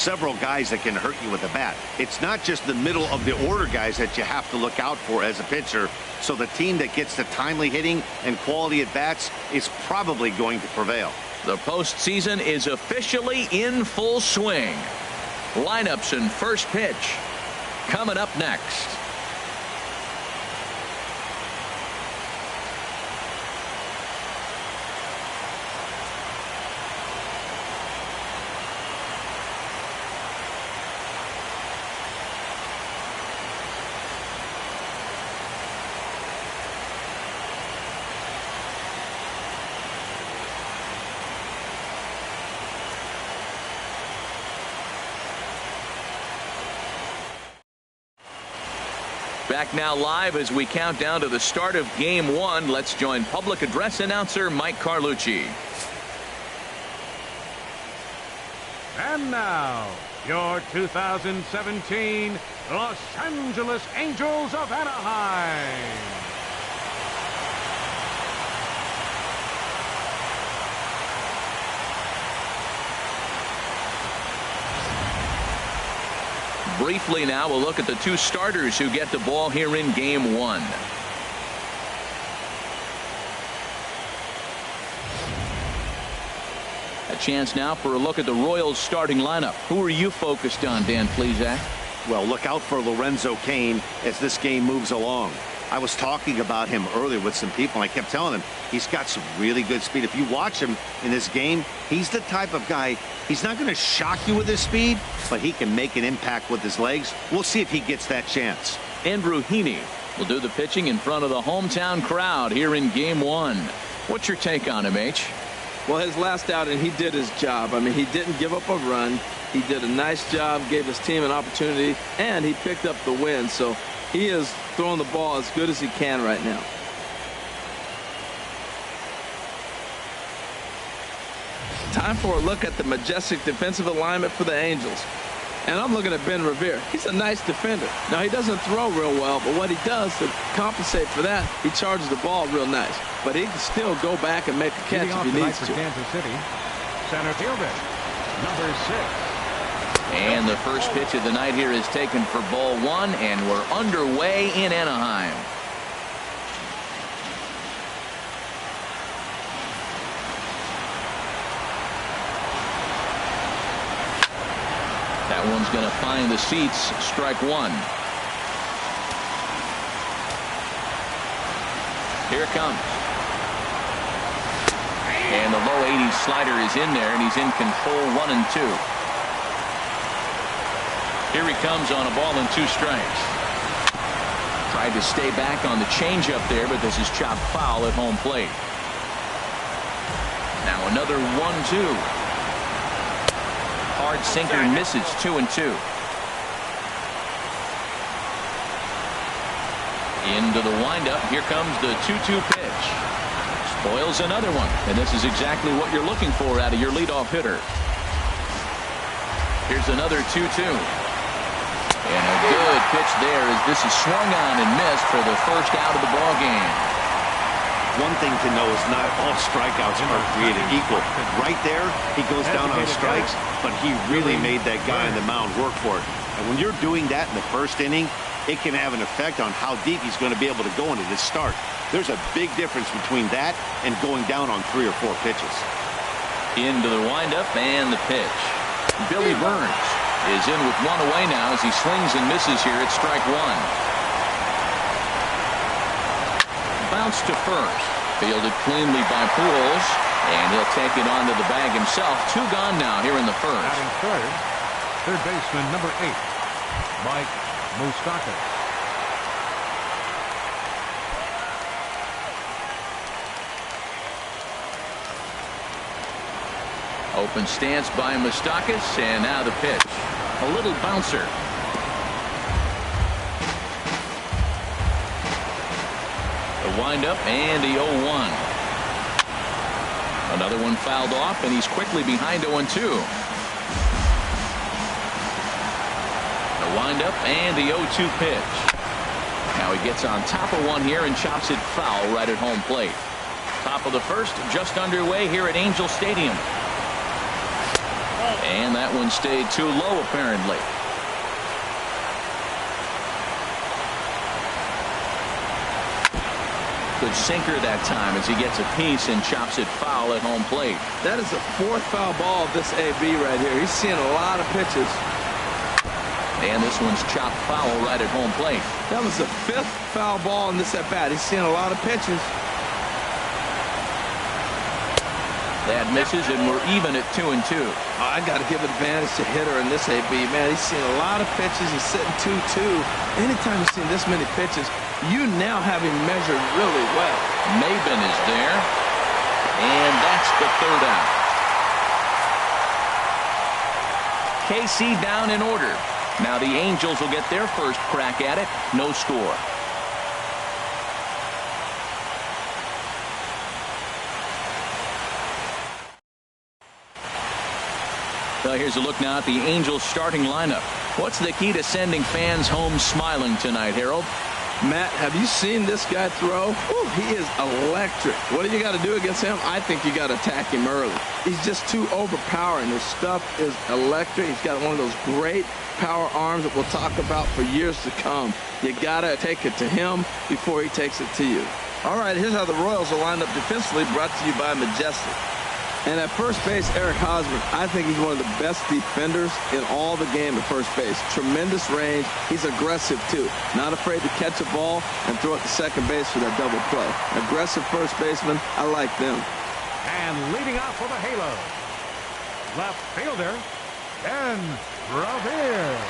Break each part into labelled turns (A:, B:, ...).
A: several guys that can hurt you with a bat. It's not just the middle of the order guys that you have to look out for as a pitcher. So the team that gets the timely hitting and quality at bats is probably going to prevail.
B: The postseason is officially in full swing. Lineups and first pitch coming up next. Back now live as we count down to the start of Game 1. Let's join public address announcer Mike Carlucci.
C: And now, your 2017 Los Angeles Angels of Anaheim.
B: Briefly now, we'll look at the two starters who get the ball here in Game 1. A chance now for a look at the Royals starting lineup. Who are you focused on, Dan Plesac?
A: Well, look out for Lorenzo Cain as this game moves along. I was talking about him earlier with some people, and I kept telling them he's got some really good speed. If you watch him in this game, he's the type of guy, he's not going to shock you with his speed, but he can make an impact with his legs. We'll see if he gets that chance.
B: Andrew Heaney will do the pitching in front of the hometown crowd here in Game 1. What's your take on him, H?
D: Well, his last outing, he did his job. I mean, he didn't give up a run. He did a nice job, gave his team an opportunity, and he picked up the win. So he is throwing the ball as good as he can right now. Time for a look at the majestic defensive alignment for the Angels. And I'm looking at Ben Revere. He's a nice defender. Now, he doesn't throw real well, but what he does to compensate for that, he charges the ball real nice. But he can still go back and make a catch if he needs to.
C: Kansas City, center fielder, number 6.
B: And the first pitch of the night here is taken for ball 1, and we're underway in Anaheim. That one's going to find the seats. Strike 1. Here it comes. And the low 80s slider is in there, and he's in control. 1-2. Here he comes on a ball and 2 strikes. Tried to stay back on the changeup there, but this is chopped foul at home plate. Now another 1-2. Hard sinker misses. 2-2. Into the windup. Here comes the 2-2 pitch. Spoils another one, and this is exactly what you're looking for out of your leadoff hitter. Here's another 2-2. And a good pitch there as this is swung on and missed for the first out of the ball game.
A: One thing to know is not all strikeouts are created equal. Right there, he goes down on strikes, but he really made that guy on the mound work for it. And when you're doing that in the first inning, it can have an effect on how deep he's going to be able to go into this start. There's a big difference between that and going down on 3 or 4 pitches.
B: Into the windup and the pitch. Billy Burns is in with 1 away now as he swings and misses here at strike 1. Bounce to first. Fielded cleanly by Pujols, and he'll take it onto the bag himself. 2 gone now here in the first.
C: Batting third baseman number 8, Mike Moustakas.
B: Open stance by Moustakas, and now the pitch. A little bouncer. The windup and the 0-1. Another one fouled off, and he's quickly behind 0-2. The windup and the 0-2 pitch. Now he gets on top of one here and chops it foul right at home plate. Top of the first, just underway here at Angel Stadium. And that one stayed too low, apparently. Good sinker that time as he gets a piece and chops it foul at home plate.
D: That is the 4th foul ball of this AB right here. He's seeing a lot of pitches.
B: And this one's chopped foul right at home plate.
D: That was the 5th foul ball in this at bat. He's seeing a lot of pitches.
B: That misses, and we're even at 2-2.
D: I got to give advantage to hitter in this AB. Man, he's seen a lot of pitches. He's sitting 2-2. Anytime you've seen this many pitches, you now have him measured really well.
B: Maben is there, and that's the 3rd out. KC down in order. Now the Angels will get their first crack at it. No score. Well, here's a look now at the Angels starting lineup. What's the key to sending fans home smiling tonight, Harold?
D: Matt, have you seen this guy throw? Ooh, he is electric. What do you got to do against him? I think you got to attack him early. He's just too overpowering. His stuff is electric. He's got one of those great power arms that we'll talk about for years to come. You got to take it to him before he takes it to you. All right, here's how the Royals are lined up defensively, brought to you by Majestic. And at first base, Eric Hosmer, I think he's one of the best defenders in all the game at first base. Tremendous range. He's aggressive, too. Not afraid to catch a ball and throw it to second base for that double play. Aggressive first baseman. I like them.
C: And leading off for the Halo, left fielder, Ben Revere.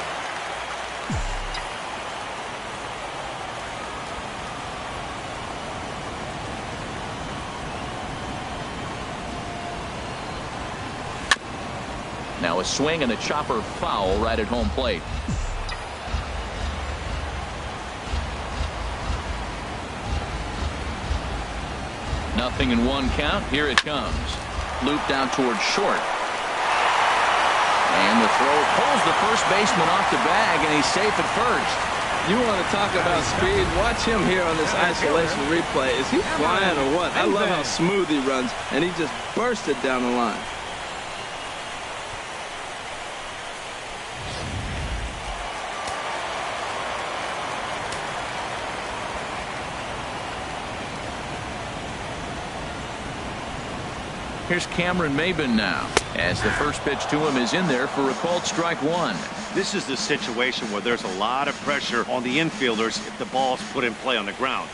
B: Now a swing and a chopper foul right at home plate. Nothing in 1 count. Here it comes. Looped out towards short. And the throw pulls the first baseman off the bag, and he's safe at first.
D: You want to talk about speed? Watch him here on this isolation replay. Is he flying or what? I love how smooth he runs, and he just bursted down the line.
B: Here's Cameron Maben now, as the first pitch to him is in there for a called strike 1.
A: This is the situation where there's a lot of pressure on the infielders if the ball's put in play on the ground.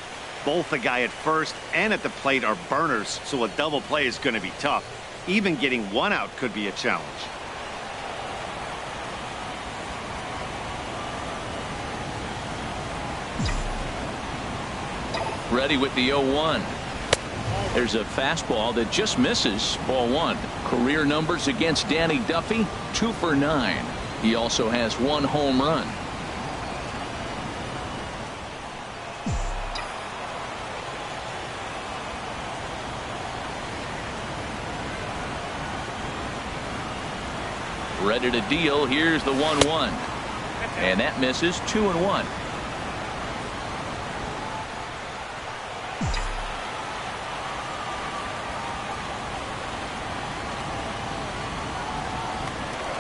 A: Both the guy at first and at the plate are burners, so a double play is going to be tough. Even getting 1 out could be a challenge.
B: Ready with the 0-1. There's a fastball that just misses. Ball 1. Career numbers against Danny Duffy, 2 for 9. He also has 1 home run. Ready to deal. Here's the 1-1. And that misses. 2-1.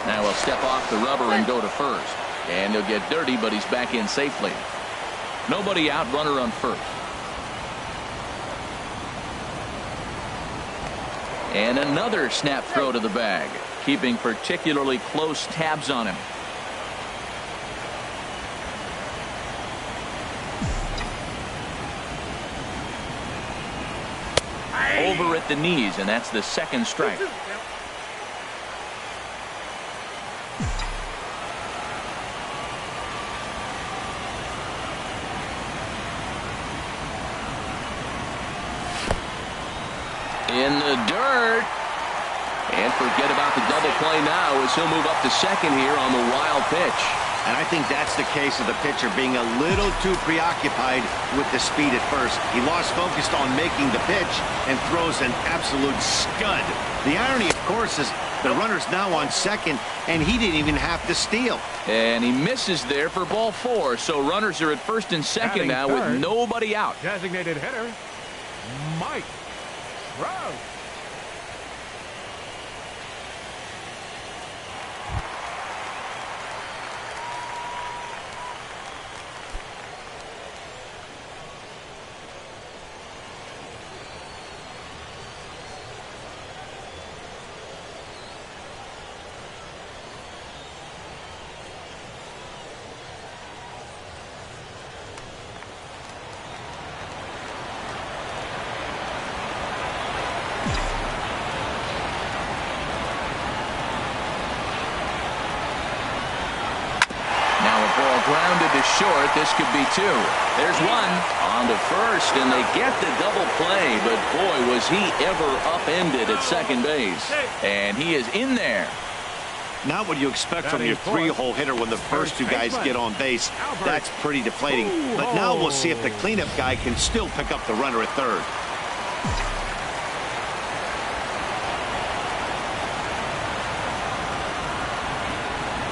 B: Now he'll step off the rubber and go to first. And he'll get dirty, but he's back in safely. Nobody out, runner on first. And another snap throw to the bag, keeping particularly close tabs on him. Over at the knees, and that's the 2nd strike. In the dirt. And forget about the double play now as he'll move up to second here on the wild pitch.
A: And I think that's the case of the pitcher being a little too preoccupied with the speed at first. He lost focus on making the pitch and throws an absolute scud. The irony, of course, is the runner's now on second, and he didn't even have to steal.
B: And he misses there for ball 4. So runners are at first and second now with nobody out.
C: Designated hitter, Mike Trout.
B: grounded to short. This could be two. There's one on to first, and they get the double play. But, boy, was he ever upended at second base. And he is in there.
A: Not what you expect from your three-hole hitter when the first two guys get on base. That's pretty deflating. But now we'll see if the cleanup guy can still pick up the runner at third.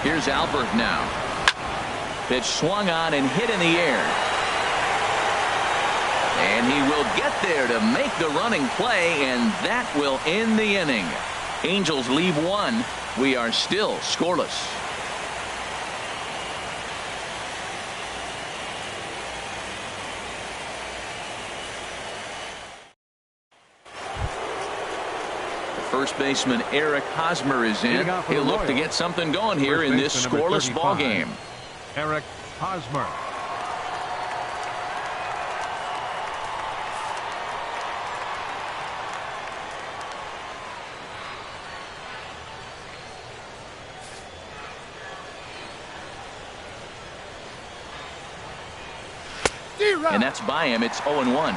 B: Here's Albert now. Pitch swung on and hit in the air. And he will get there to make the running play, and that will end the inning. Angels leave one. We are still scoreless. First baseman Eric Hosmer is in. He'll look to get something going here in this scoreless ball game.
C: Eric Hosmer.
B: And that's by him. It's 0-1.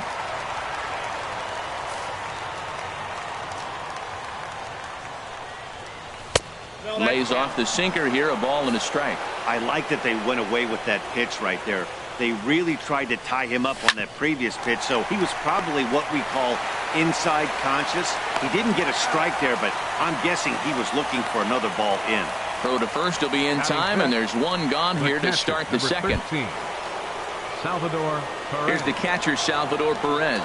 B: Lays off the sinker here, a ball and a strike.
A: I like that they went away with that pitch right there. They really tried to tie him up on that previous pitch, so he was probably what we call inside conscious. He didn't get a strike there, but I'm guessing he was looking for another ball in.
B: Throw to first will be in time, and there's one gone here to start the second.
C: Salvador Perez.
B: Here's the catcher, Salvador Perez.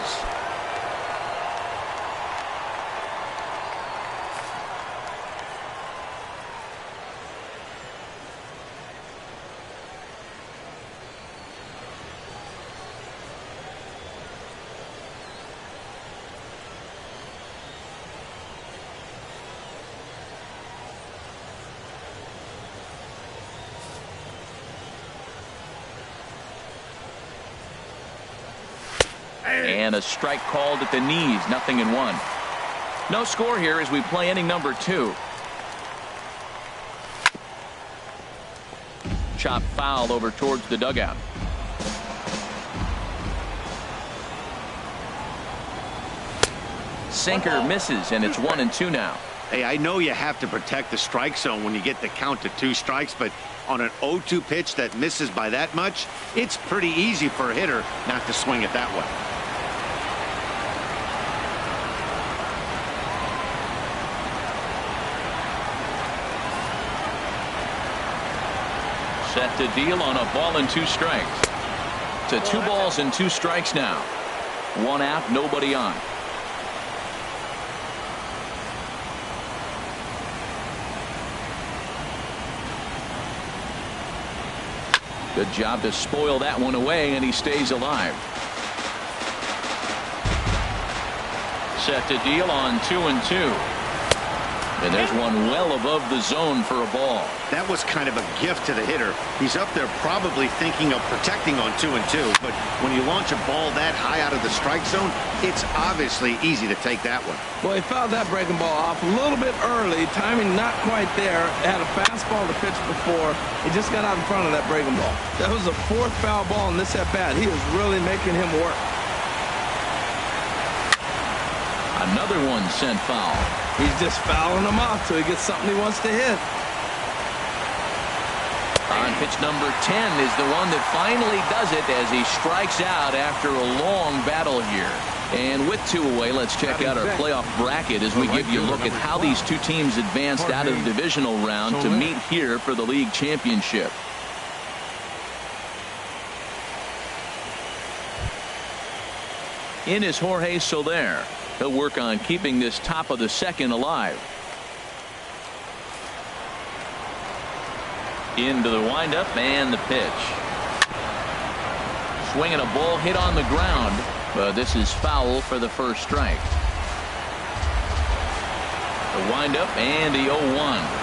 B: And a strike called at the knees, 0-1. No score here as we play inning number 2. Chop foul over towards the dugout. Sinker misses, and it's 1-2 now.
A: Hey, I know you have to protect the strike zone when you get the count to 2 strikes, but on an 0-2 pitch that misses by that much, it's pretty easy for a hitter not to swing it that way.
B: Set to deal on a ball and 2 strikes. To 2 balls and 2 strikes now. 1 out, nobody on. Good job to spoil that one away, and he stays alive. Set to deal on 2-2. And there's one well above the zone for a ball.
A: That was kind of a gift to the hitter. He's up there probably thinking of protecting on 2-2, but when you launch a ball that high out of the strike zone, it's obviously easy to take that one.
D: Well, he fouled that breaking ball off a little bit early. Timing not quite there. Had a fastball to pitch before. He just got out in front of that breaking ball. That was the 4th foul ball in this at-bat. He is really making him work.
B: Another one sent foul.
D: He's just fouling them off till he gets something he wants to hit.
B: On pitch number 10 is the one that finally does it as he strikes out after a long battle here. And with 2 away, let's check out our playoff bracket as we give you a look at how these 2 teams advanced out of the divisional round to meet here for the league championship. In is Jorge Soler. He'll work on keeping this top of the second alive. Into the windup and the pitch. Swinging a ball hit on the ground, but this is foul for the first strike. The windup and the 0-1.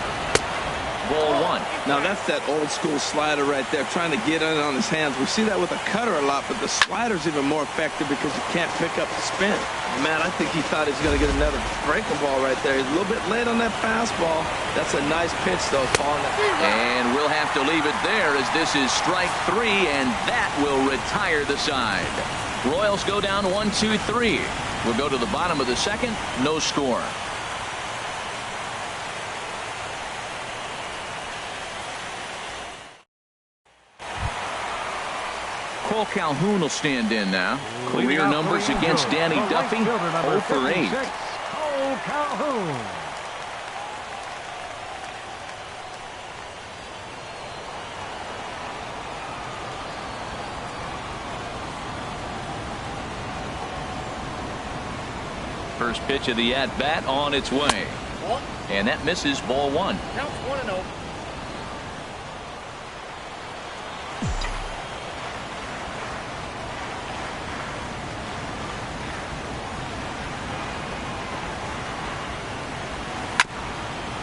B: Ball 1.
D: Now that's that old school slider right there, trying to get in on his hands. We see that with a cutter a lot, but the slider's even more effective because you can't pick up the spin. Man, I think he thought he was going to get another breaking ball right there. He's a little bit late on that fastball. That's a nice pitch, though, falling.
B: And we'll have have to leave it there as this is strike 3, and that will retire the side. Royals go down 1-2-3. We'll go to the bottom of the second. No score. Cole Calhoun will stand in now. Career numbers against Danny Duffy, 0 for 8.
C: Cole Calhoun.
B: First pitch of the at-bat on its way. And that misses, ball 1.
E: Counts 1-0.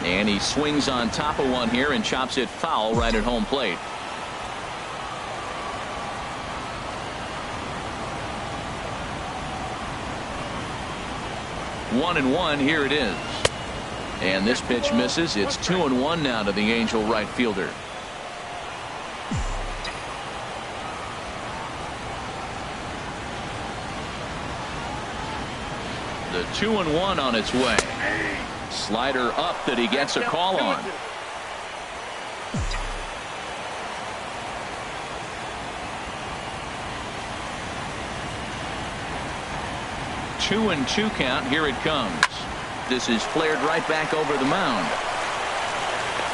B: And he swings on top of one here and chops it foul right at home plate. One and one, here it is. And this pitch misses. It's 2-1 now to the Angel right fielder. The 2-1 on its way. Slider up that he gets a call on. Two and 2 count. Here it comes. This is flared right back over the mound.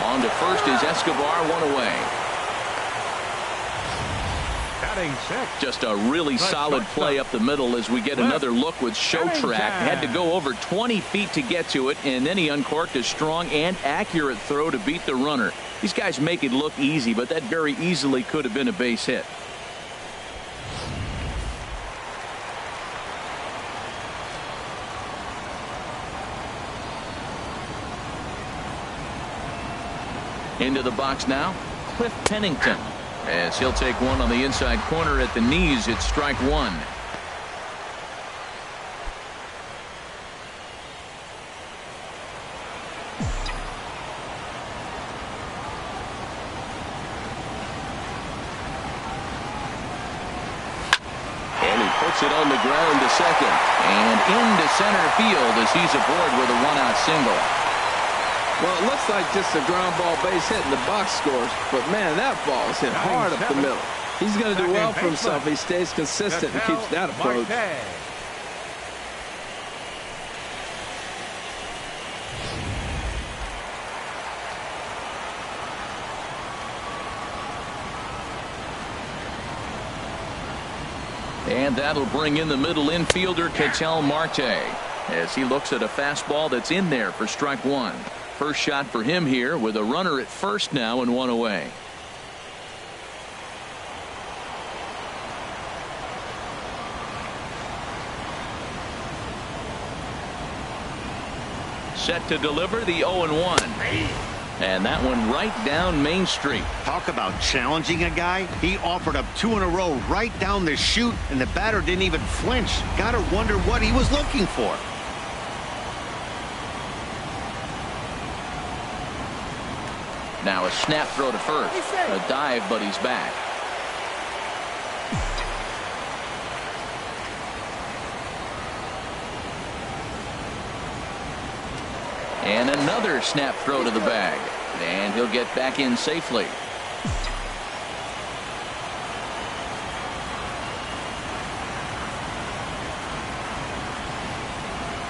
B: On to first is Escobar, 1 away. Just a really solid play up the middle as we get another look with Showtrack. Had to go over 20 feet to get to it, and then he uncorked a strong and accurate throw to beat the runner. These guys make it look easy, but that very easily could have been a base hit. Into the box now, Cliff Pennington. As he'll take one on the inside corner at the knees. It's strike 1. And he puts it on the ground to second. And into center field as he's aboard with a 1-out single.
D: Well, it looks like just a ground ball base hit in the box scores, but man, that ball is hit hard up the middle. He's going to do well for himself. He stays consistent and keeps that approach.
B: And that'll bring in the middle infielder, Ketel Marte, as he looks at a fastball that's in there for strike 1. First shot for him here with a runner at first now and 1 away. Set to deliver the 0-1. And that one right down Main Street.
A: Talk about challenging a guy. He offered up 2 in a row right down the chute, and the batter didn't even flinch. Gotta wonder what he was looking for.
B: Now a snap throw to first. A dive, but he's back. And another snap throw to the bag. And he'll get back in safely.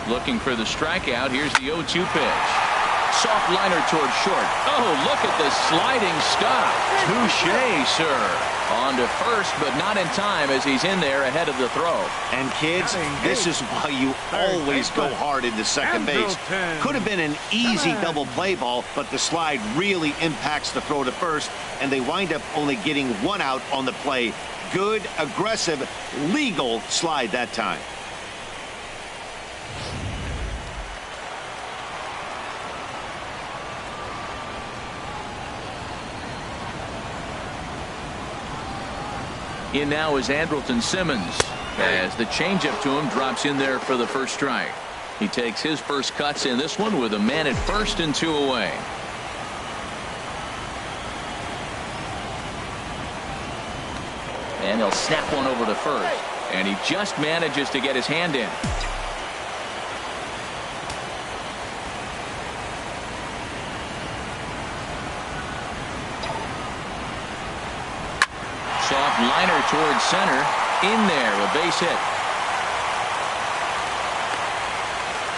B: Looking for the strikeout. Here's the 0-2 pitch. Soft liner toward short. Oh, look at the sliding stop. Touche, sir. On to first, but not in time as he's in there ahead of the throw.
A: And kids, this is why you always go hard into second base. Could have been an easy double play ball, but the slide really impacts the throw to first, and they wind up only getting 1 out on the play. Good, aggressive, legal slide that time.
B: In now is Andrelton Simmons as the changeup to him drops in there for the first strike. He takes his first cuts in this one with a man at first and 2 away. And he'll snap one over to first. And he just manages to get his hand in. Soft liner towards center. In there, a base hit.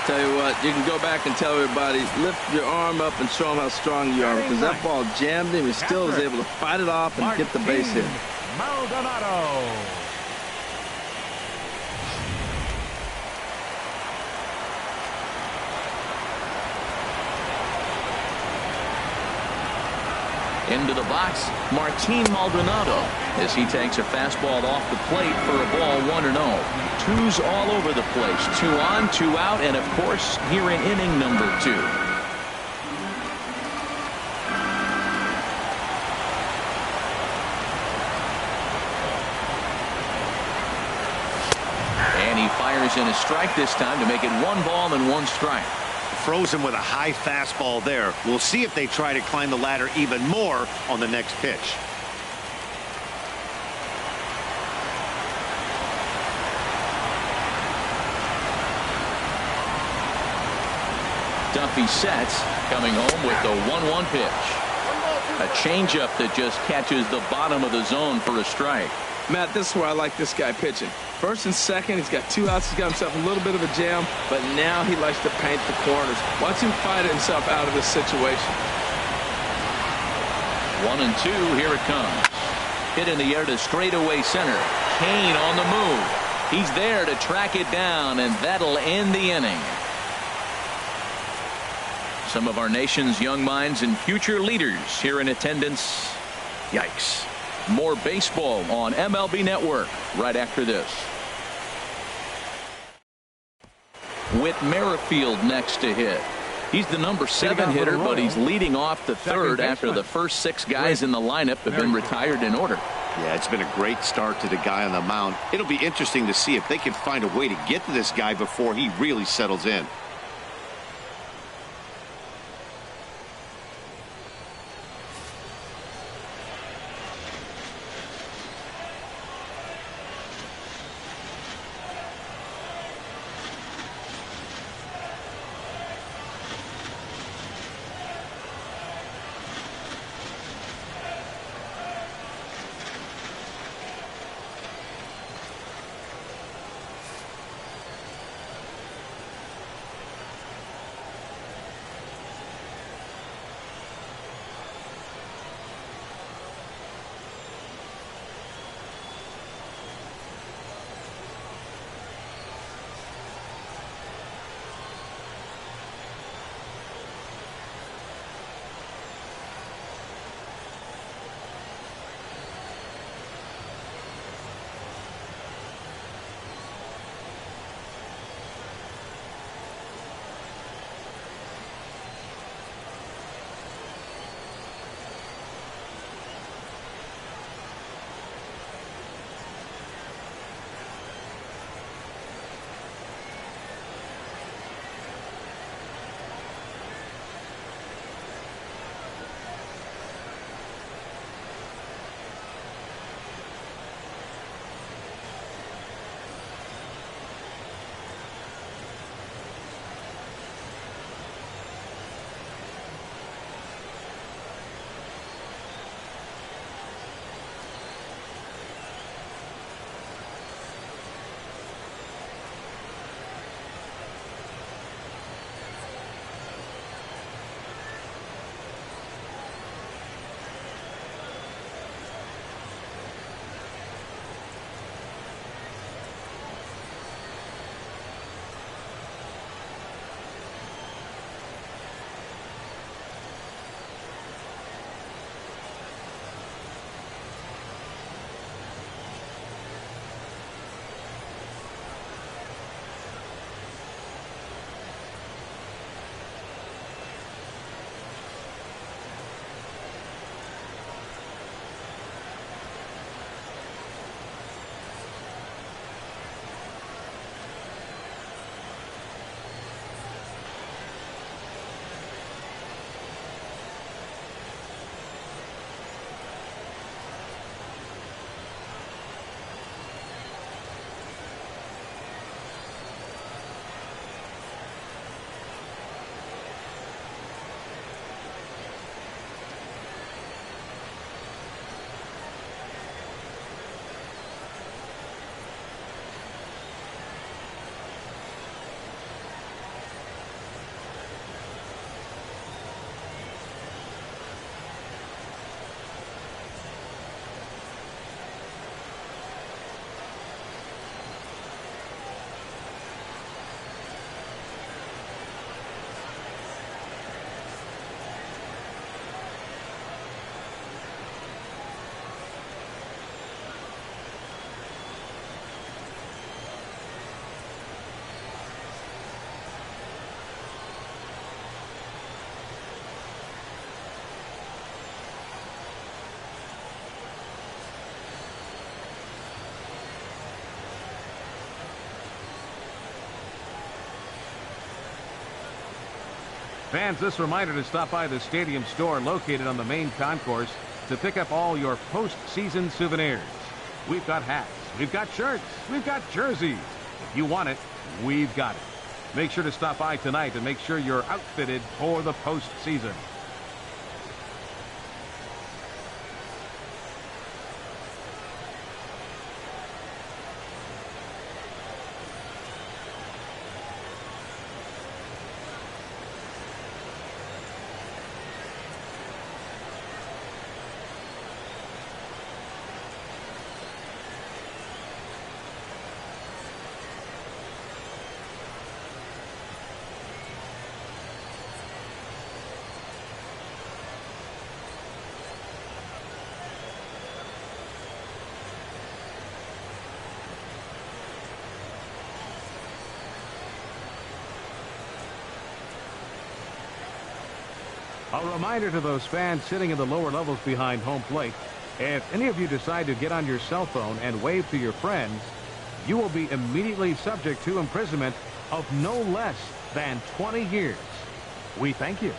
D: Tell you what, you can go back and tell everybody, lift your arm up and show them how strong you are, because that ball jammed him. He still was able to fight it off and get the base hit.
C: Maldonado.
B: Into the box, Martin Maldonado, as he takes a fastball off the plate for a ball 1-0. Twos all over the place. 2 on, 2 out, and of course, here in inning number 2. And he fires in a strike this time to make it 1 ball and 1 strike.
A: Froze him with a high fastball there. We'll see if they try to climb the ladder even more on the next pitch.
B: Duffy sets, coming home with the 1-1 pitch. A changeup that just catches the bottom of the zone for a strike.
D: Matt, this is where I like this guy pitching. First and second, he's got 2 outs. He's got himself a little bit of a jam, but now he likes to paint the corners. Watch him fight himself out of this situation.
B: 1-2, here it comes. Hit in the air to straightaway center. Kane on the move. He's there to track it down, and that'll end the inning. Some of our nation's young minds and future leaders here in attendance. Yikes. More baseball on MLB Network right after this. Whit Merrifield next to hit. He's the number 7 hitter, but he's leading off the third after the first 6 guys in the lineup have been retired in order.
A: Yeah, it's been a great start to the guy on the mound. It'll be interesting to see if they can find a way to get to this guy before he really settles in.
C: Fans, this reminder to stop by the stadium store located on the main concourse to pick up all your postseason souvenirs. We've got hats, we've got shirts, we've got jerseys. If you want it, we've got it. Make sure to stop by tonight and make sure you're outfitted for the postseason. A reminder to those fans sitting in the lower levels behind home plate, if any of you decide to get on your cell phone and wave to your friends, you will be immediately subject to imprisonment of no less than 20 years. We thank you.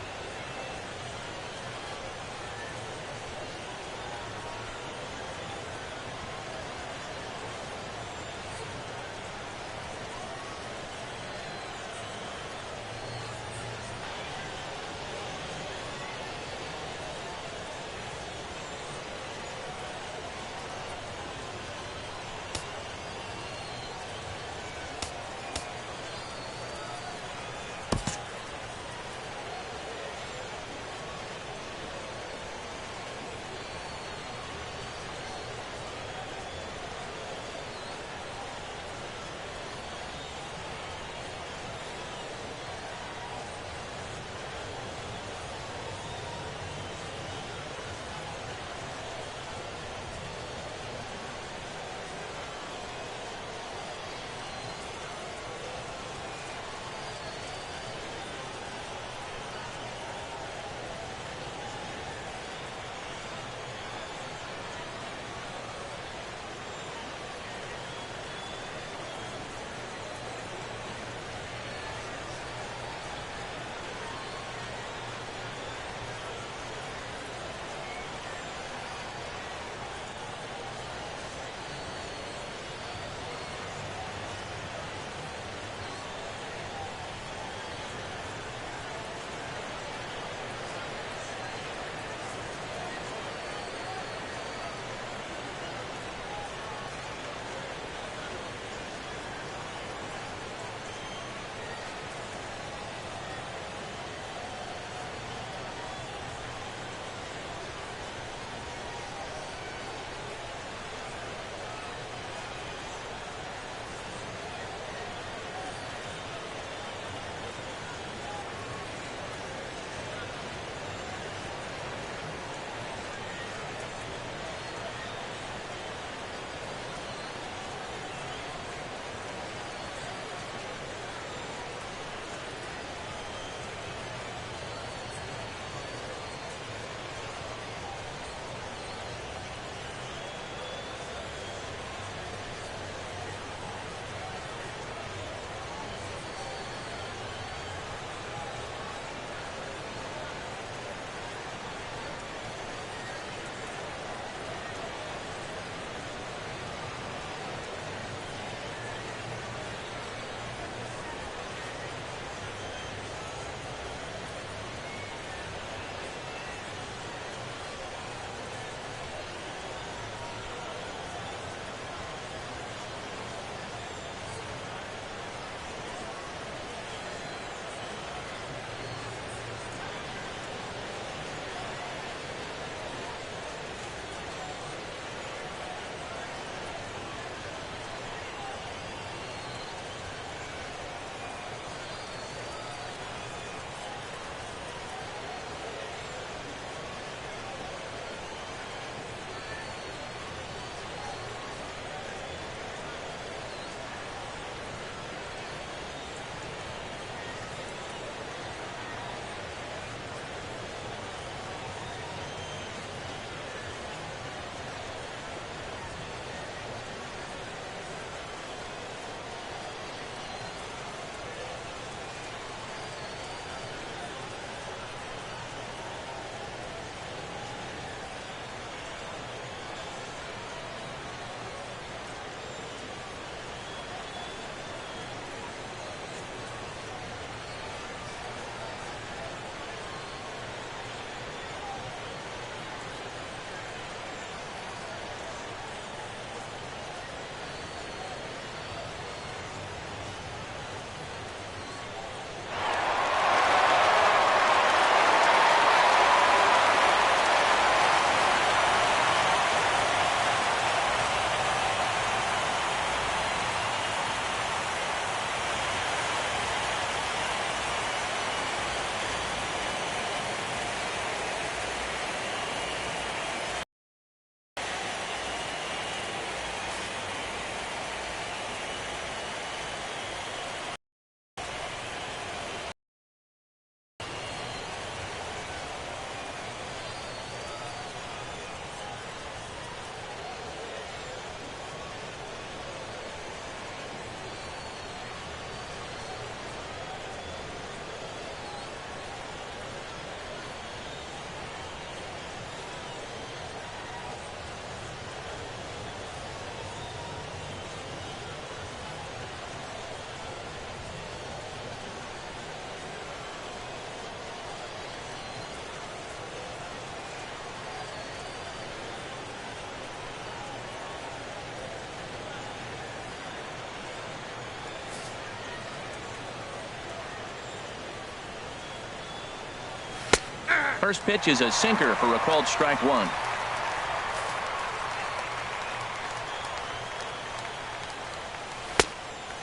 B: First pitch is a sinker for a called strike one.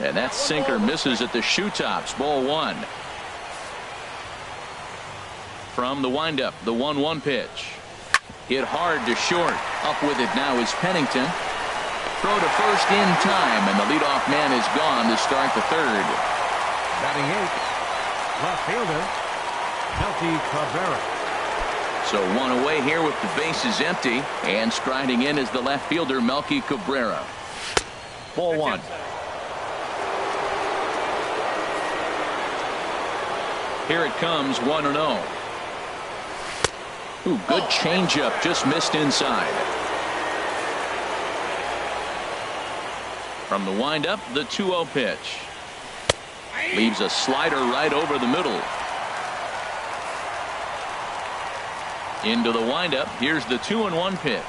B: And that sinker misses at the shoe tops. Ball one. From the windup, the 1-1 pitch. Hit hard to short. Up with it now is Pennington. Throw to first in time, and the leadoff man is gone to start the third.
C: Batting eighth, left fielder, Melky Cabrera.
B: So one away here with the bases empty, and striding in is the left fielder, Melky Cabrera. Ball one. Here it comes, 1-0. Ooh, good changeup, just missed inside. From the windup, the 2-0 pitch. Leaves a slider right over the middle. Into the windup, here's the 2-1 pitch.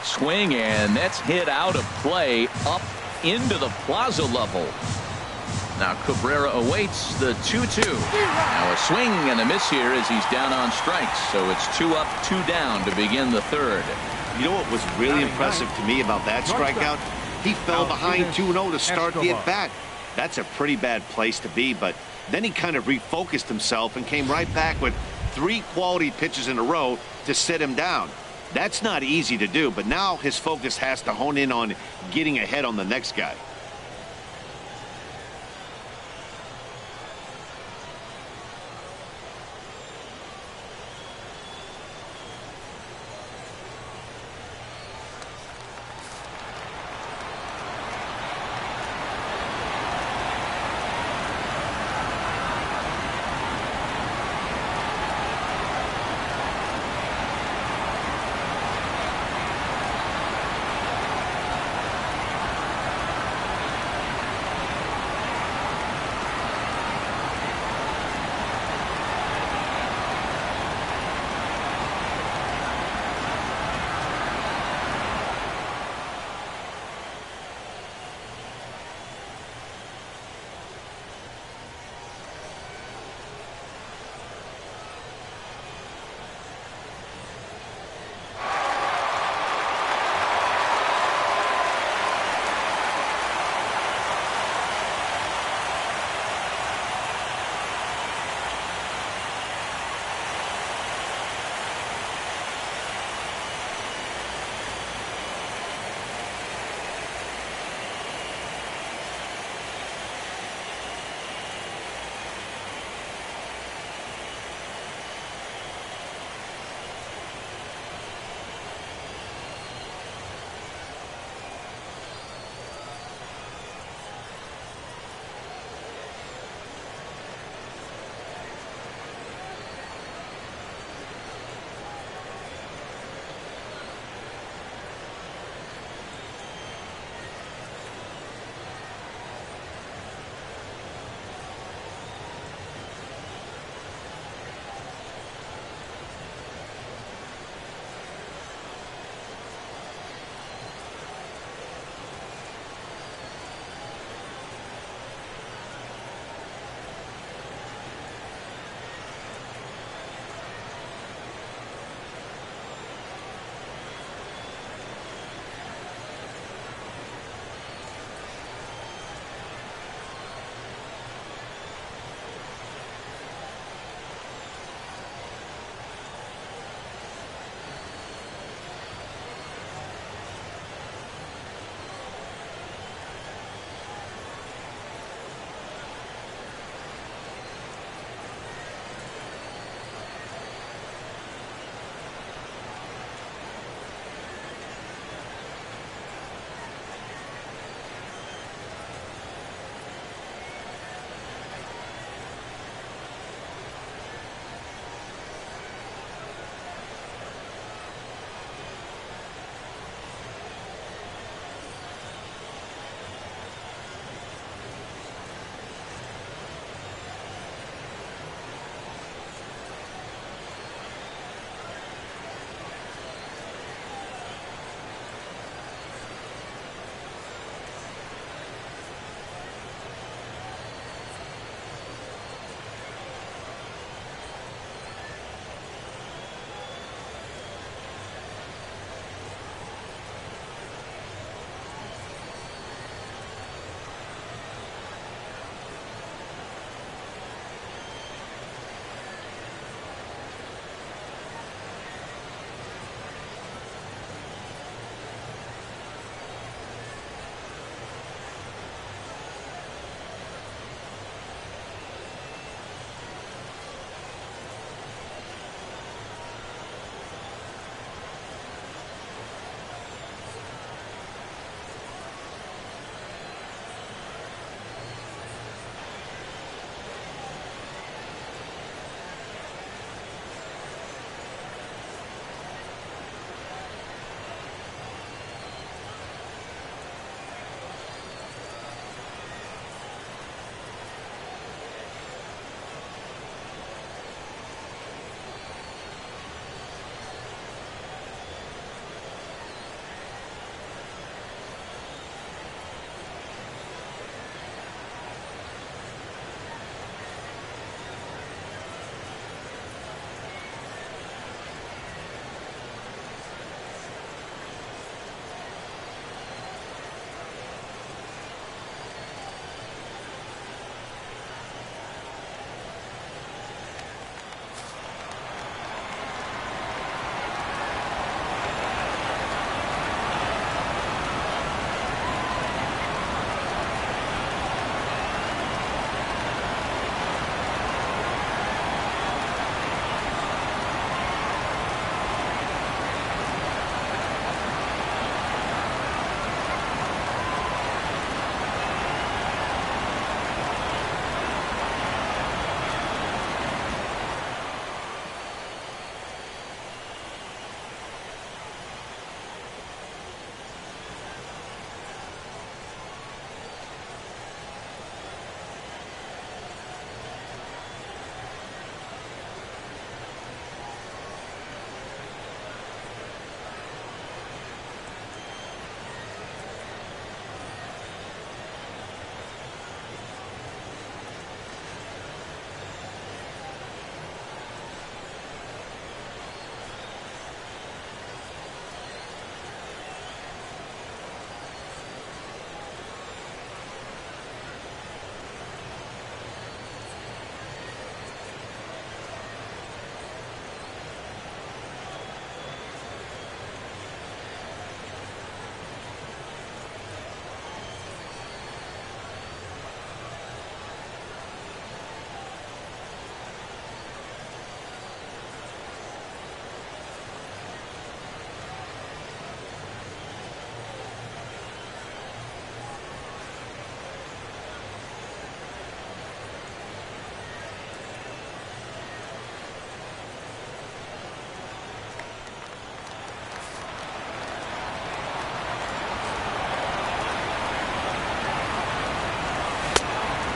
B: Swing, and that's hit out of play up into the plaza level. Now Cabrera awaits the 2-2. Now a swing and a miss here as he's down on strikes. So it's 2 up, 2 down to begin the third.
A: You know what was really impressive to me about that strikeout? He fell behind 2-0 to start the at-bat. That's a pretty bad place to be, but then he kind of refocused himself and came right back with 3 quality pitches in a row to sit him down. That's not easy to do, but now his focus has to hone in on getting ahead on the next guy.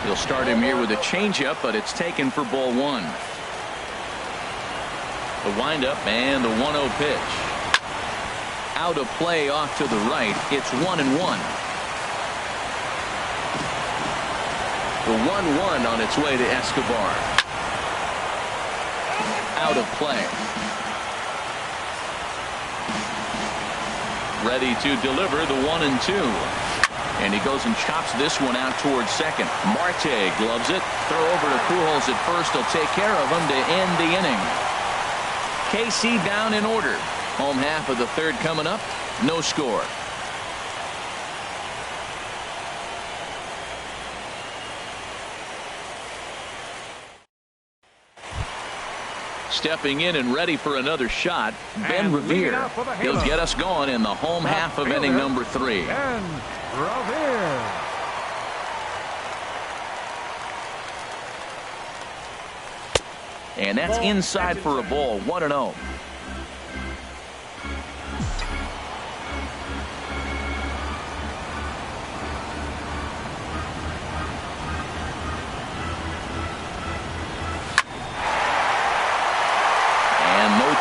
B: He'll start him here with a changeup, but it's taken for ball one. The windup and the 1-0 pitch. Out of play off to the right. It's 1-1. The 1-1 on its way to Escobar. Out of play. Ready to deliver the 1-2. And he goes and chops this one out towards second. Marte gloves it. Throw over to Pujols at first. He'll take care of him to end the inning. KC down in order. Home half of the third coming up. No score. Stepping in and ready for another shot, Ben Revere. He'll get us going in the home half of inning number 3.
C: Ben Revere.
B: And that's inside for a ball. 1-0.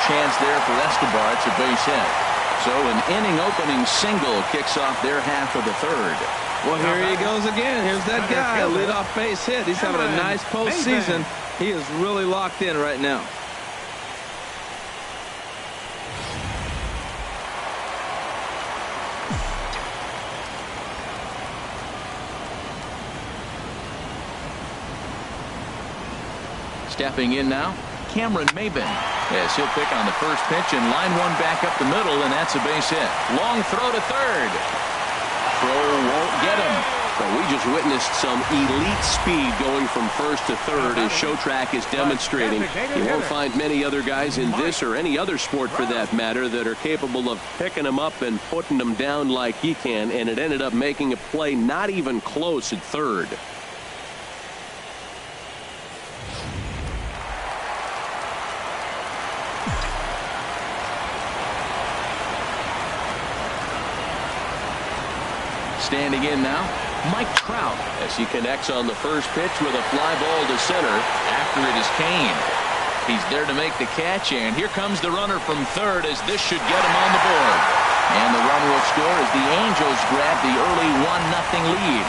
B: Chance there for Escobar. It's a base hit. So an inning opening single kicks off their half of the third.
D: Well, here he goes again. Here's that guy, a leadoff base hit. He's having a nice postseason. He is really locked in right now.
B: Stepping in now, Cameron Maybin. Yes, he'll pick on the first pitch and line one back up the middle, and that's a base hit. Long throw to third. Throw won't get him.
E: Well, we just witnessed some elite speed going from first to third, as Showtrack is demonstrating. You won't find many other guys in this or any other sport for that matter that are capable of picking them up and putting them down like he can, and it ended up making a play not even close at third.
B: Standing in now, Mike Trout, as he connects on the first pitch with a fly ball to center. After it is Kane. He's there to make the catch, and here comes the runner from third, as this should get him on the board. And the run will score as the Angels grab the early 1-0 lead.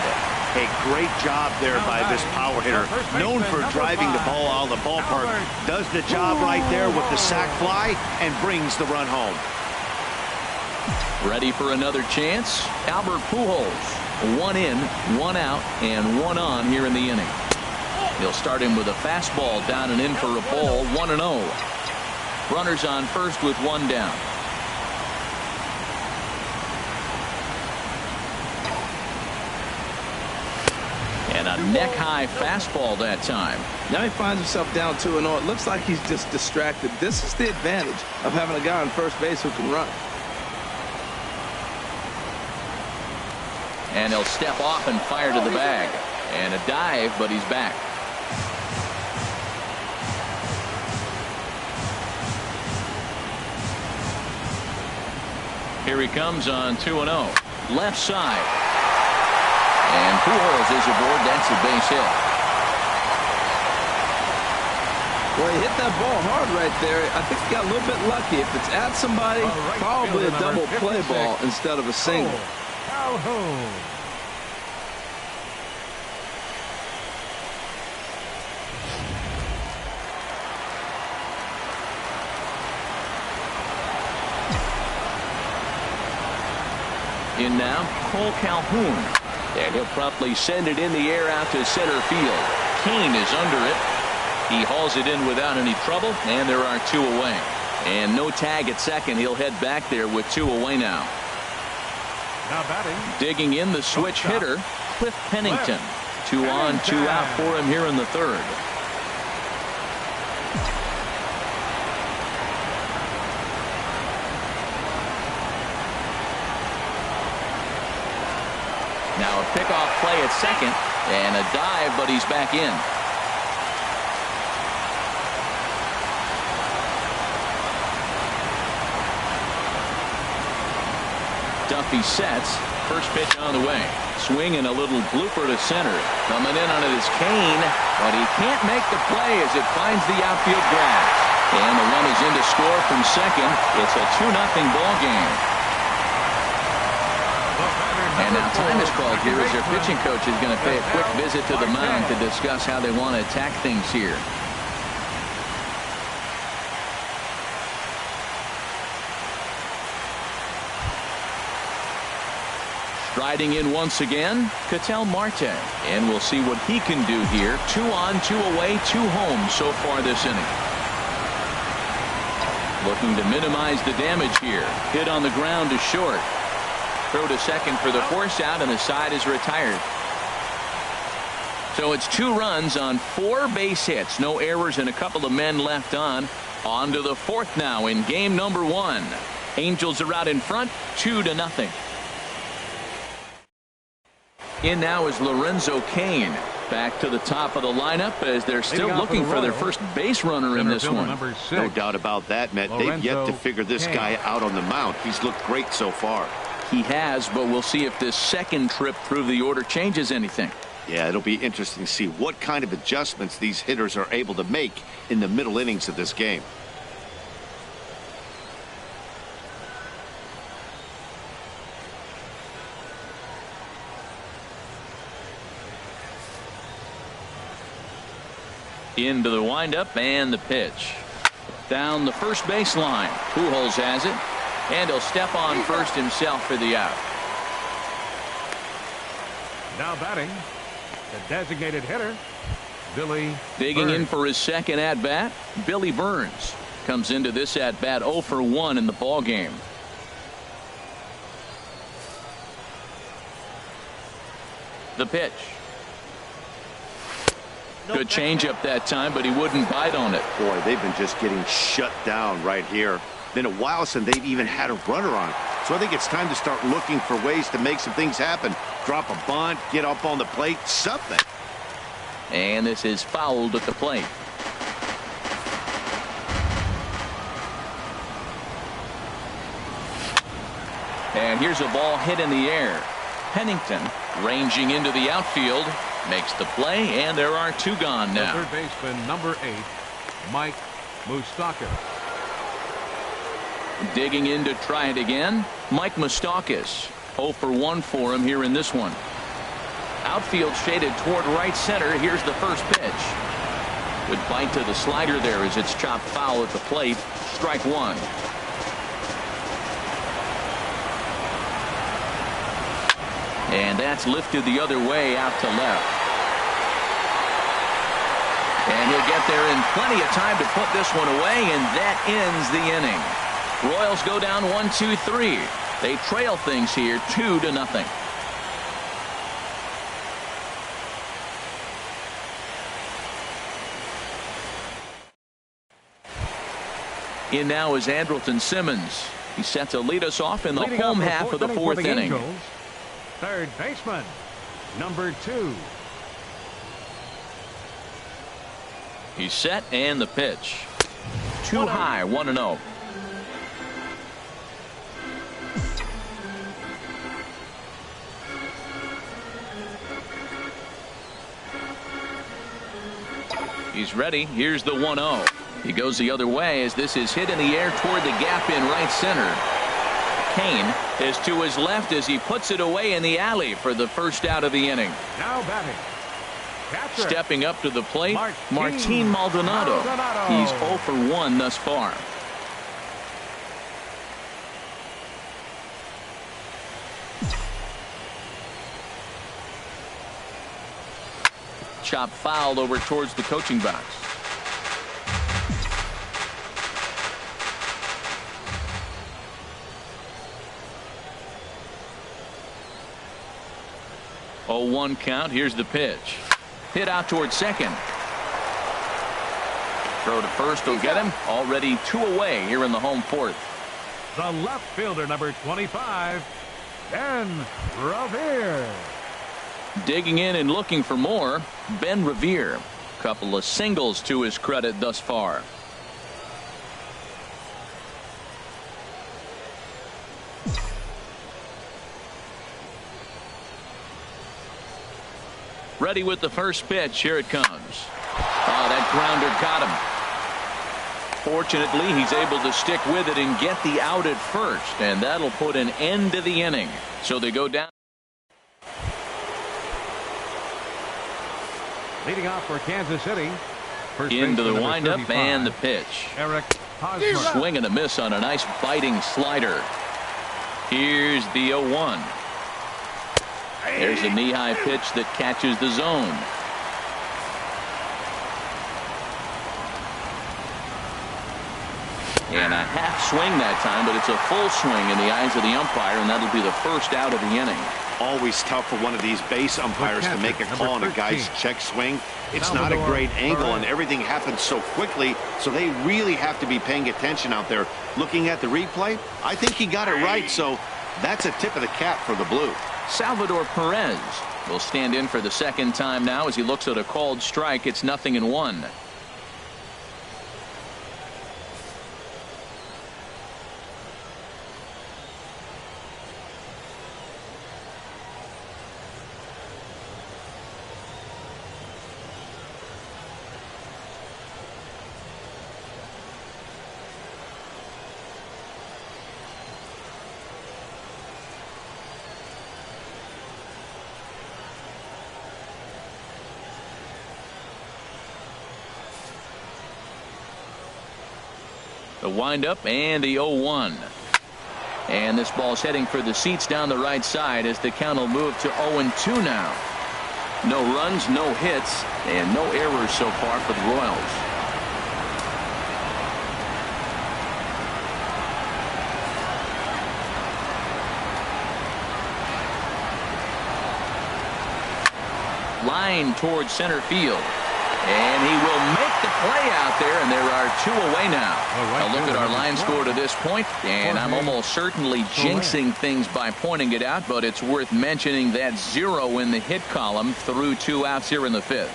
A: A great job there by this power hitter. Known for driving the ball out of the ballpark. Does the job right there with the sac fly and brings the run home.
B: Ready for another chance? Albert Pujols. 1 in, 1 out, and 1 on here in the inning. He'll start him with a fastball down and in for a ball. 1-0. Runners on first with 1 down. And a neck-high fastball that time.
D: Now he finds himself down 2-0. It looks like he's just distracted. This is the advantage of having a guy on first base who can run.
B: And he'll step off and fire to the bag. And a dive, but he's back. Here he comes on 2-0. Left side. And Pujols is aboard. That's a base hit.
D: Well, he hit that ball hard right there. I think he got a little bit lucky. If it's at somebody, probably a double play ball instead of a single.
C: Calhoun.
B: In now, Cole Calhoun. And he'll promptly send it in the air out to center field. Kane is under it. He hauls it in without any trouble, and there are 2 away. And no tag at second. He'll head back there with 2 away now.
C: Now batting.
B: Digging in the switch hitter, Cliff Pennington. 2 on, 2 out for him here in the third. Now a pickoff play at second, and a dive, but he's back in. Duffy sets, first pitch on the way. Swing and a little blooper to center. Coming in on it is Kane, but he can't make the play as it finds the outfield grass. And the run is in to score from second. It's a 2-0 ball game. And now time is called here as their pitching coach is going to pay a quick visit to the mound to discuss how they want to attack things here. Striding in once again, Ketel Marte. And we'll see what he can do here. 2 on, 2 away, 2 home so far this inning. Looking to minimize the damage here. Hit on the ground to short. Throw to second for the force out, and the side is retired. So it's 2 runs on 4 base hits. No errors and a couple of men left on. On to the 4th now in game number 1. Angels are out in front, 2-0. In now is Lorenzo Cain. Back to the top of the lineup as they're still looking for their first base runner in this one.
A: No doubt about that, Matt. They've yet to figure this guy out on the mound. He's looked great so far.
B: He has, but we'll see if this second trip through the order changes anything.
A: Yeah, it'll be interesting to see what kind of adjustments these hitters are able to make in the middle innings of this game.
B: Into the windup and the pitch. Down the first baseline. Pujols has it. And he'll step on first himself for the out.
C: Now batting, the designated hitter, Billy
B: Digging
C: Burns.
B: in for his second at-bat, Billy Burns. Comes into this at-bat 0 for 1 in the ball game. The pitch. Good changeup that time, but he wouldn't bite on it.
A: Boy, they've been just getting shut down right here. Been a while since they've even had a runner on. So I think it's time to start looking for ways to make some things happen. Drop a bunt, get up on the plate, something.
B: And this is fouled at the plate. And here's a ball hit in the air. Pennington ranging into the outfield. Makes the play, and there are 2 gone now.
C: Third baseman, number 8, Mike Moustakas.
B: Digging in to try it again, Mike Moustakas. 0 for 1 for him here in this one. Outfield shaded toward right center. Here's the first pitch. Good bite to the slider there as it's chopped foul at the plate. Strike 1. And that's lifted the other way out to left. And he'll get there in plenty of time to put this one away, and that ends the inning. Royals go down 1-2-3. They trail things here 2-0. In now is Andrelton Simmons. He's set to lead us off in the home half of the 4th inning.
C: Third baseman, number 2.
B: He's set, and the pitch. Too high, 1-0. He's ready. Here's the 1-0. He goes the other way as this is hit in the air toward the gap in right center. Kane is to his left as he puts it away in the alley for the first out of the inning.
C: Now batting, catcher.
B: Stepping up to the plate, Martin Maldonado. He's 0 for 1 thus far. Chop fouled over towards the coaching box. Oh, 1 count. Here's the pitch. Hit out towards second. Throw to first will get him. Already 2 away here in the home 4th.
C: The left fielder, number 25, Ben Revere.
B: Digging in and looking for more, Ben Revere. Couple of singles to his credit thus far. Ready with the first pitch. Here it comes. Oh, that grounder got him. Fortunately, he's able to stick with it and get the out at first, and that'll put an end to the inning. So they go down.
C: Leading off for Kansas City. First
B: Into the
C: baseman,
B: windup
C: 35,
B: and the pitch.
C: Eric Hosmer.
B: Swing and a miss on a nice biting slider. Here's the 0-1. There's a knee-high pitch that catches the zone. And a half swing that time, but it's a full swing in the eyes of the umpire, and that'll be the first out of the inning.
A: Always tough for one of these base umpires to make a call on a guy's check swing. It's not a great angle, and everything happens so quickly, so they really have to be paying attention out there. Looking at the replay, I think he got it right, so that's a tip of the cap for the Blue.
B: Salvador Perez will stand in for the second time now as he looks at a called strike. It's 0-1. The windup and the 0-1. And this ball's heading for the seats down the right side as the count will move to 0-2 now. No runs, no hits, and no errors so far for the Royals. Line towards center field. And he will make the play out there, and there are 2 away now. A look at our line score to this point, and I'm almost certainly jinxing things by pointing it out, but it's worth mentioning that 0 in the hit column through 2 outs here in the 5th.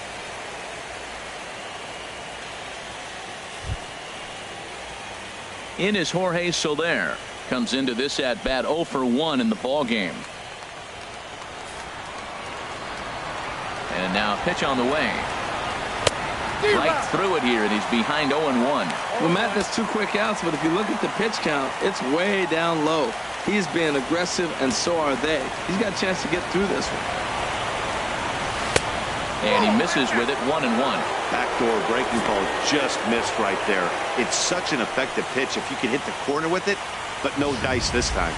B: In is Jorge Soler. Comes into this at bat 0 for 1 in the ball game. And now pitch on the way. Right through it here, and he's behind 0-1.
D: Well, Matt, that's 2 quick outs, but if you look at the pitch count, it's way down low. He's being aggressive, and so are they. He's got a chance to get through this one.
B: And he misses with it, 1-1.
A: Backdoor breaking ball just missed right there. It's such an effective pitch if you can hit the corner with it, but no dice this time.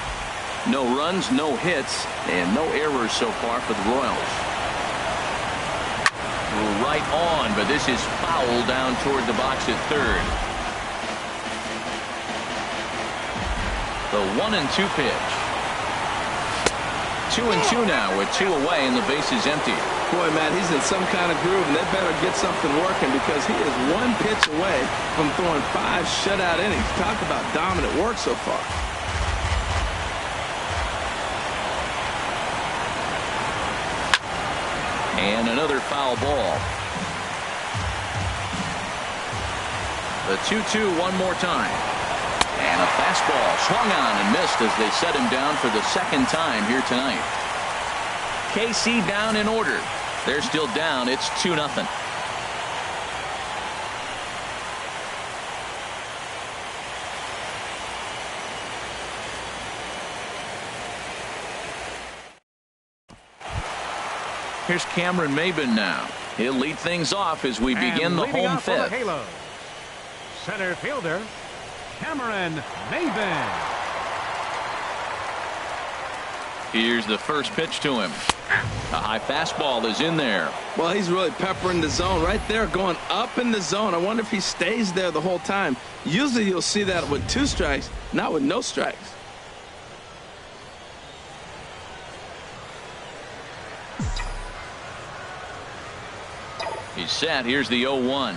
B: No runs, no hits, and no errors so far for the Royals. Right on, but this is foul down toward the box at third. The 1-2 pitch. 2-2 now with 2 away and the base is empty.
D: Boy, Matt, he's in some kind of groove, and they better get something working because he is 1 pitch away from throwing 5 shutout innings. Talk about dominant work so far.
B: And another foul ball. The 2-2 one more time. And a fastball swung on and missed as they set him down for the second time here tonight. KC down in order. They're still down. It's 2-0. Here's Cameron Maybin now. He'll lead things off as we begin the home 5th.
C: Center fielder, Cameron Maybin.
B: Here's the first pitch to him. A high fastball is in there.
D: Well, he's really peppering the zone right there, going up in the zone. I wonder if he stays there the whole time. Usually you'll see that with 2 strikes, not with no strikes.
B: He's set. Here's the 0-1.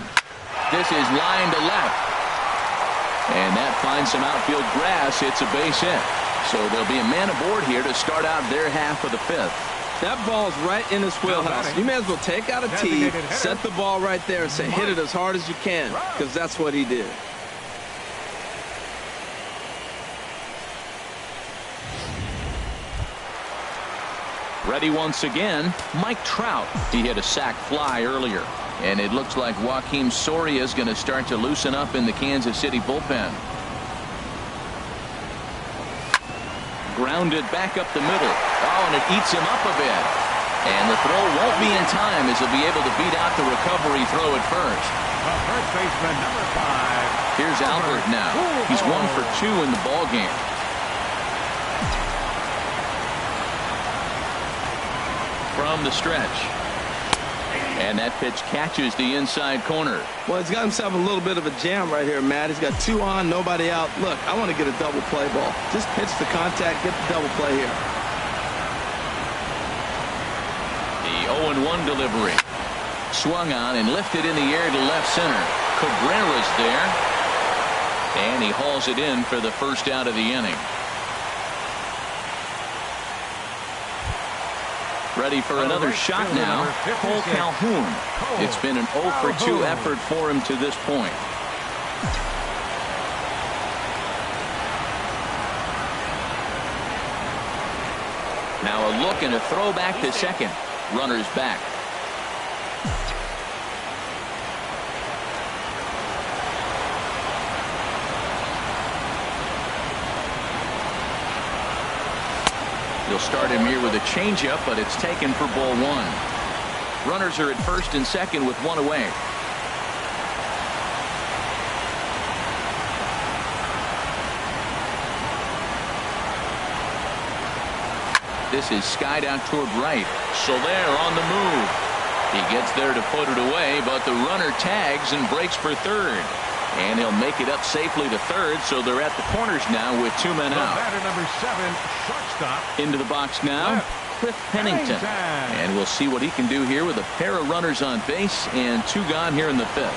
B: This is line to left. And that finds some outfield grass. It's a base hit. So there'll be a man aboard here to start out their half of the 5th.
D: That ball's right in his wheelhouse. You may as well take out a tee, set the ball right there, and say hit it as hard as you can, because that's what he did.
B: Ready once again, Mike Trout. He hit a sac fly earlier. And it looks like Joakim Soria is going to start to loosen up in the Kansas City bullpen. Grounded back up the middle. Oh, and it eats him up a bit. And the throw won't be in time as he'll be able to beat out the recovery throw at first.
C: First baseman, number 5.
B: Here's Albert now. He's 1 for 2 in the ballgame. From the stretch. And that pitch catches the inside corner.
D: Well, he's got himself a little bit of a jam right here, Matt. He's got 2 on, nobody out. Look, I want to get a double play ball. Just pitch the contact, get the double play here.
B: The 0-1 delivery. Swung on and lifted in the air to left center. Cabrera's there. And he hauls it in for the first out of the inning. Ready for another shot now, Cole Calhoun. It's been an 0 for 2 effort for him to this point. Now a look and a throw back to second. Runners back. He'll start him here with a changeup, but it's taken for ball 1. Runners are at first and second with 1 away. This is skied out toward right. Soler on the move. He gets there to put it away, but the runner tags and breaks for third. And he'll make it up safely to third, so they're at the corners now with 2 men out.
C: Batter number 7, shortstop.
B: Into the box now, Cliff Pennington. And we'll see what he can do here with a pair of runners on base and 2 gone here in the 5th.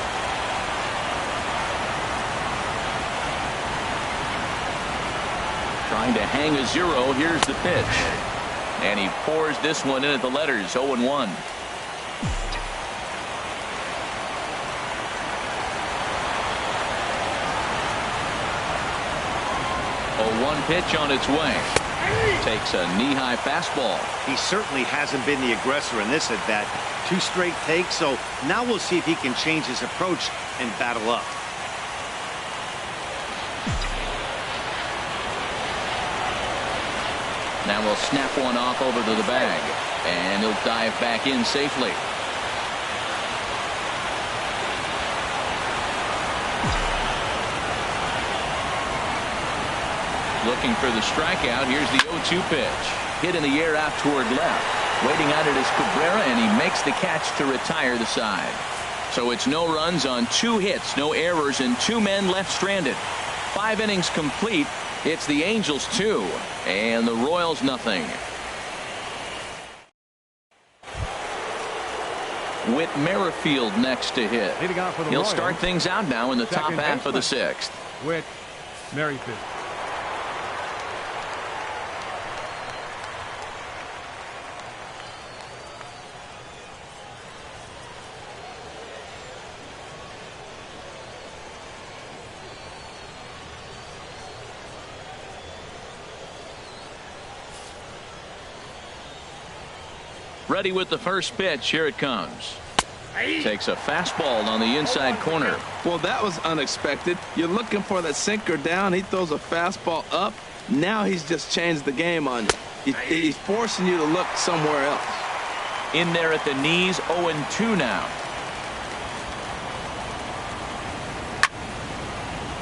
B: Trying to hang a 0. Here's the pitch. And he pours this one in at the letters, 0-1. One pitch on its way. Takes a knee-high fastball.
A: He certainly hasn't been the aggressor in this at bat. 2 straight takes, so now we'll see if he can change his approach and battle up.
B: Now we'll snap one off over to the bag, and he'll dive back in safely. Looking for the strikeout. Here's the 0-2 pitch. Hit in the air out toward left. Waiting on it is Cabrera, and he makes the catch to retire the side. So it's no runs on 2 hits, no errors, and 2 men left stranded. 5 innings complete. It's the Angels 2 and the Royals nothing. Whit Merrifield next to hit. He'll start things out now in the top half of the 6th.
C: Whit Merrifield.
B: Ready with the first pitch. Here it comes. Takes a fastball on the inside corner.
D: Well, that was unexpected. You're looking for that sinker down. He throws a fastball up. Now he's just changed the game on you. He's forcing you to look somewhere else.
B: In there at the knees, 0-2 now.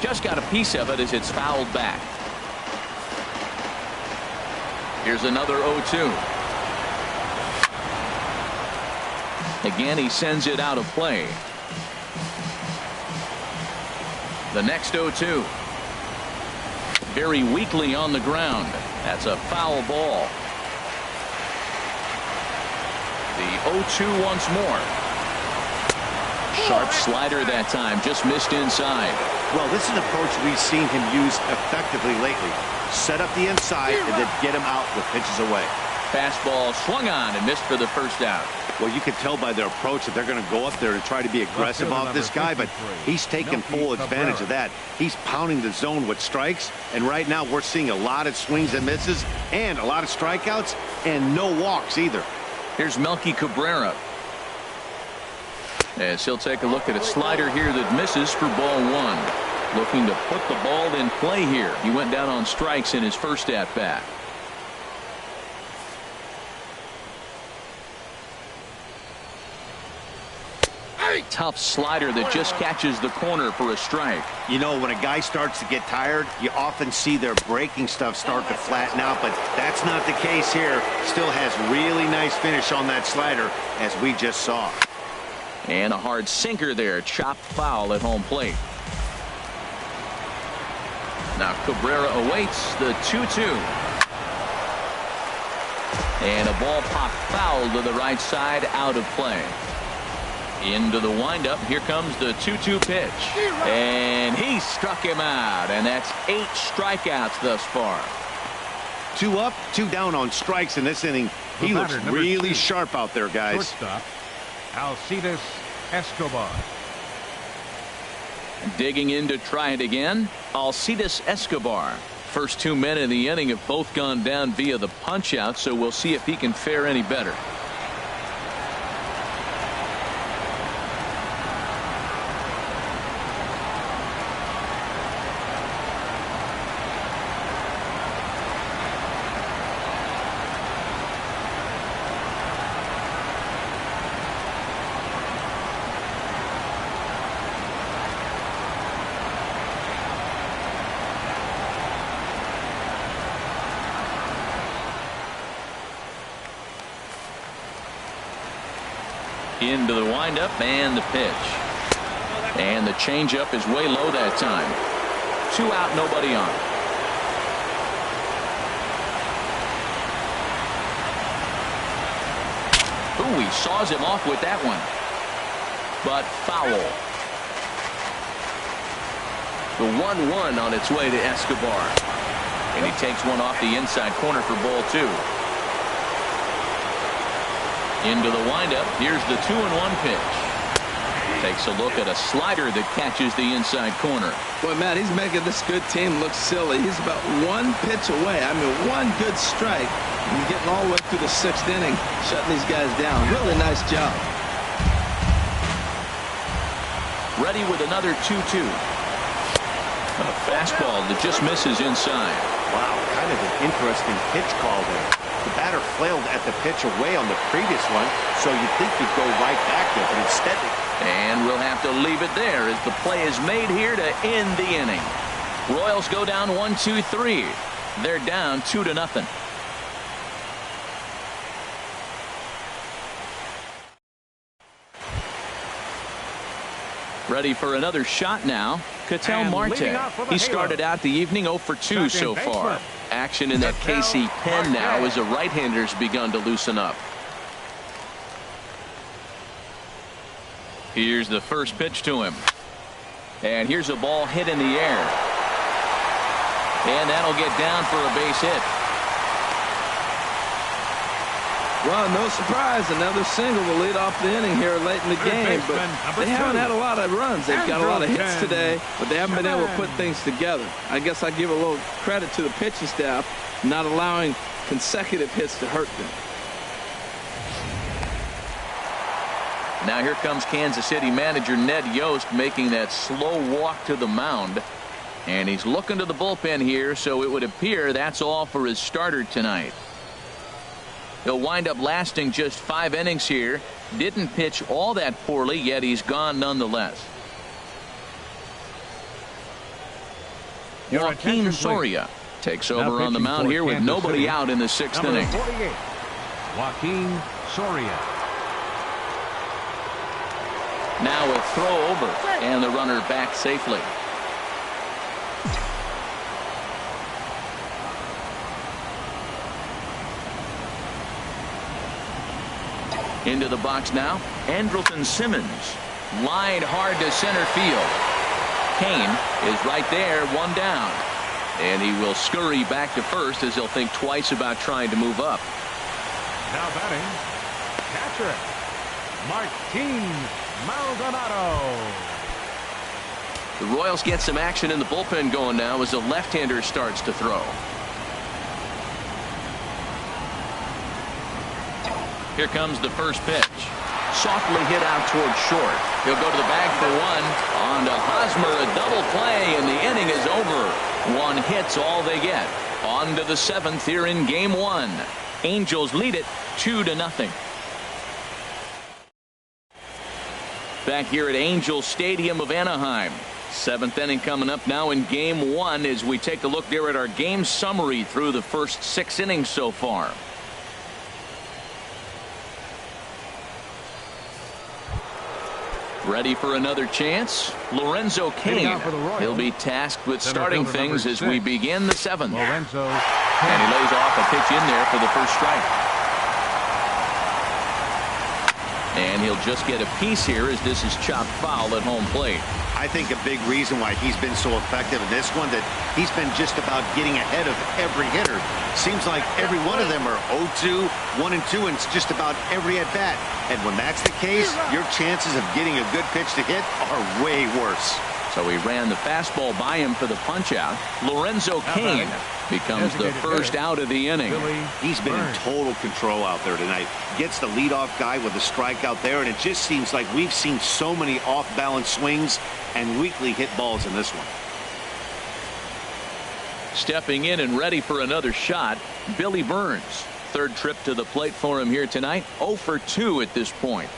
B: Just got a piece of it as it's fouled back. Here's another 0-2. Again, he sends it out of play. The next 0-2. Very weakly on the ground. That's a foul ball. The 0-2 once more. Sharp slider that time. Just missed inside.
A: Well, this is an approach we've seen him use effectively lately. Set up the inside and then get him out with pitches away.
B: Fastball swung on and missed for the first out.
A: Well, you can tell by their approach that they're going to go up there to try to be aggressive off this guy, but he's taking full advantage of that. He's pounding the zone with strikes, and right now we're seeing a lot of swings and misses and a lot of strikeouts and no walks either.
B: Here's Melky Cabrera. As he'll take a look at a slider here that misses for ball one. Looking to put the ball in play here. He went down on strikes in his first at-bat. Tough slider that just catches the corner for a strike.
A: You know, when a guy starts to get tired, you often see their breaking stuff start to flatten out, but that's not the case here. Still has really nice finish on that slider, as we just saw.
B: And a hard sinker there, chopped foul at home plate. Now Cabrera awaits the 2-2. And a ball popped foul to the right side, out of play. Into the windup. Here comes the 2-2 pitch. And he struck him out. And that's 8 strikeouts thus far.
A: 2 up, 2 down on strikes in this inning. He looks really sharp out there, guys.
C: Shortstop, Alcides Escobar.
B: Digging in to try it again, Alcides Escobar. First 2 men in the inning have both gone down via the punch out, so we'll see if he can fare any better. Into the windup and the pitch. And the changeup is way low that time. 2 out, nobody on. Ooh, he saws him off with that one. But foul. The 1-1 on its way to Escobar. And he takes one off the inside corner for ball 2. Into the windup. Here's the 2-1 pitch. Takes a look at a slider that catches the inside corner.
D: Boy, Matt, he's making this good team look silly. He's about 1 pitch away. I mean, 1 good strike. And getting all the way through the 6th inning, shutting these guys down. Really nice job.
B: Ready with another 2-2. A fastball that just misses inside.
A: Wow, kind of an interesting pitch call there. The batter flailed at the pitch away on the previous one, so you'd think he'd go right back there, but instead...
B: And we'll have to leave it there as the play is made here to end the inning. Royals go down 1-2-3. They're down 2-0. Ready for another shot now. Ketel Marte. He started out the evening 0 for 2 so far. Action in that KC pen now as the right-hander's begun to loosen up. Here's the first pitch to him. And here's a ball hit in the air. And that'll get down for a base hit.
D: Well, no surprise, another single will lead off the inning here late in the game, but they haven't had a lot of runs. They've got a lot of hits today, but they haven't been able to put things together. I guess I give a little credit to the pitching staff, not allowing consecutive hits to hurt them.
B: Now here comes Kansas City manager Ned Yost making that slow walk to the mound. And he's looking to the bullpen here, so it would appear that's all for his starter tonight. He'll wind up lasting just 5 innings here. Didn't pitch all that poorly, yet he's gone nonetheless. Joaquin Soria takes over on the mound here with nobody out in the 6th inning.
C: 48, Joaquin Soria.
B: Now a throw over, and the runner back safely. Into the box now, Andrelton Simmons. Lined hard to center field. Kane is right there, 1 down. And he will scurry back to first as he'll think twice about trying to move up.
C: Now batting, catcher, Martin Maldonado.
B: The Royals get some action in the bullpen going now as the left-hander starts to throw. Here comes the first pitch. Softly hit out towards short. He'll go to the bag for one. On to Hosmer, a double play, and the inning is over. One hit's all they get. On to the seventh here in game one. Angels lead it 2-0. Back here at Angel Stadium of Anaheim. Seventh inning coming up now in game one as we take a look there at our game summary through the first 6 innings so far. Ready for another chance? Lorenzo Cain. He'll be tasked with starting things as we begin the seventh.
C: Lorenzo.
B: And he lays off a pitch in there for the first strike. And he'll just get a piece here as this is chopped foul at home plate.
A: I think a big reason why he's been so effective in this one that he's been just about getting ahead of every hitter. Seems like every one of them are 0-2, 1-2, and it's just about every at bat. And when that's the case, your chances of getting a good pitch to hit are way worse.
B: So he ran the fastball by him for the punch out. Lorenzo Cain becomes the first out of the inning.
A: He's been in total control out there tonight. Gets the leadoff guy with a strikeout there, and it just seems like we've seen so many off-balance swings and weakly hit balls in this one.
B: Stepping in and ready for another shot, Billy Burns. Third trip to the plate for him here tonight. 0 for 2 at this point.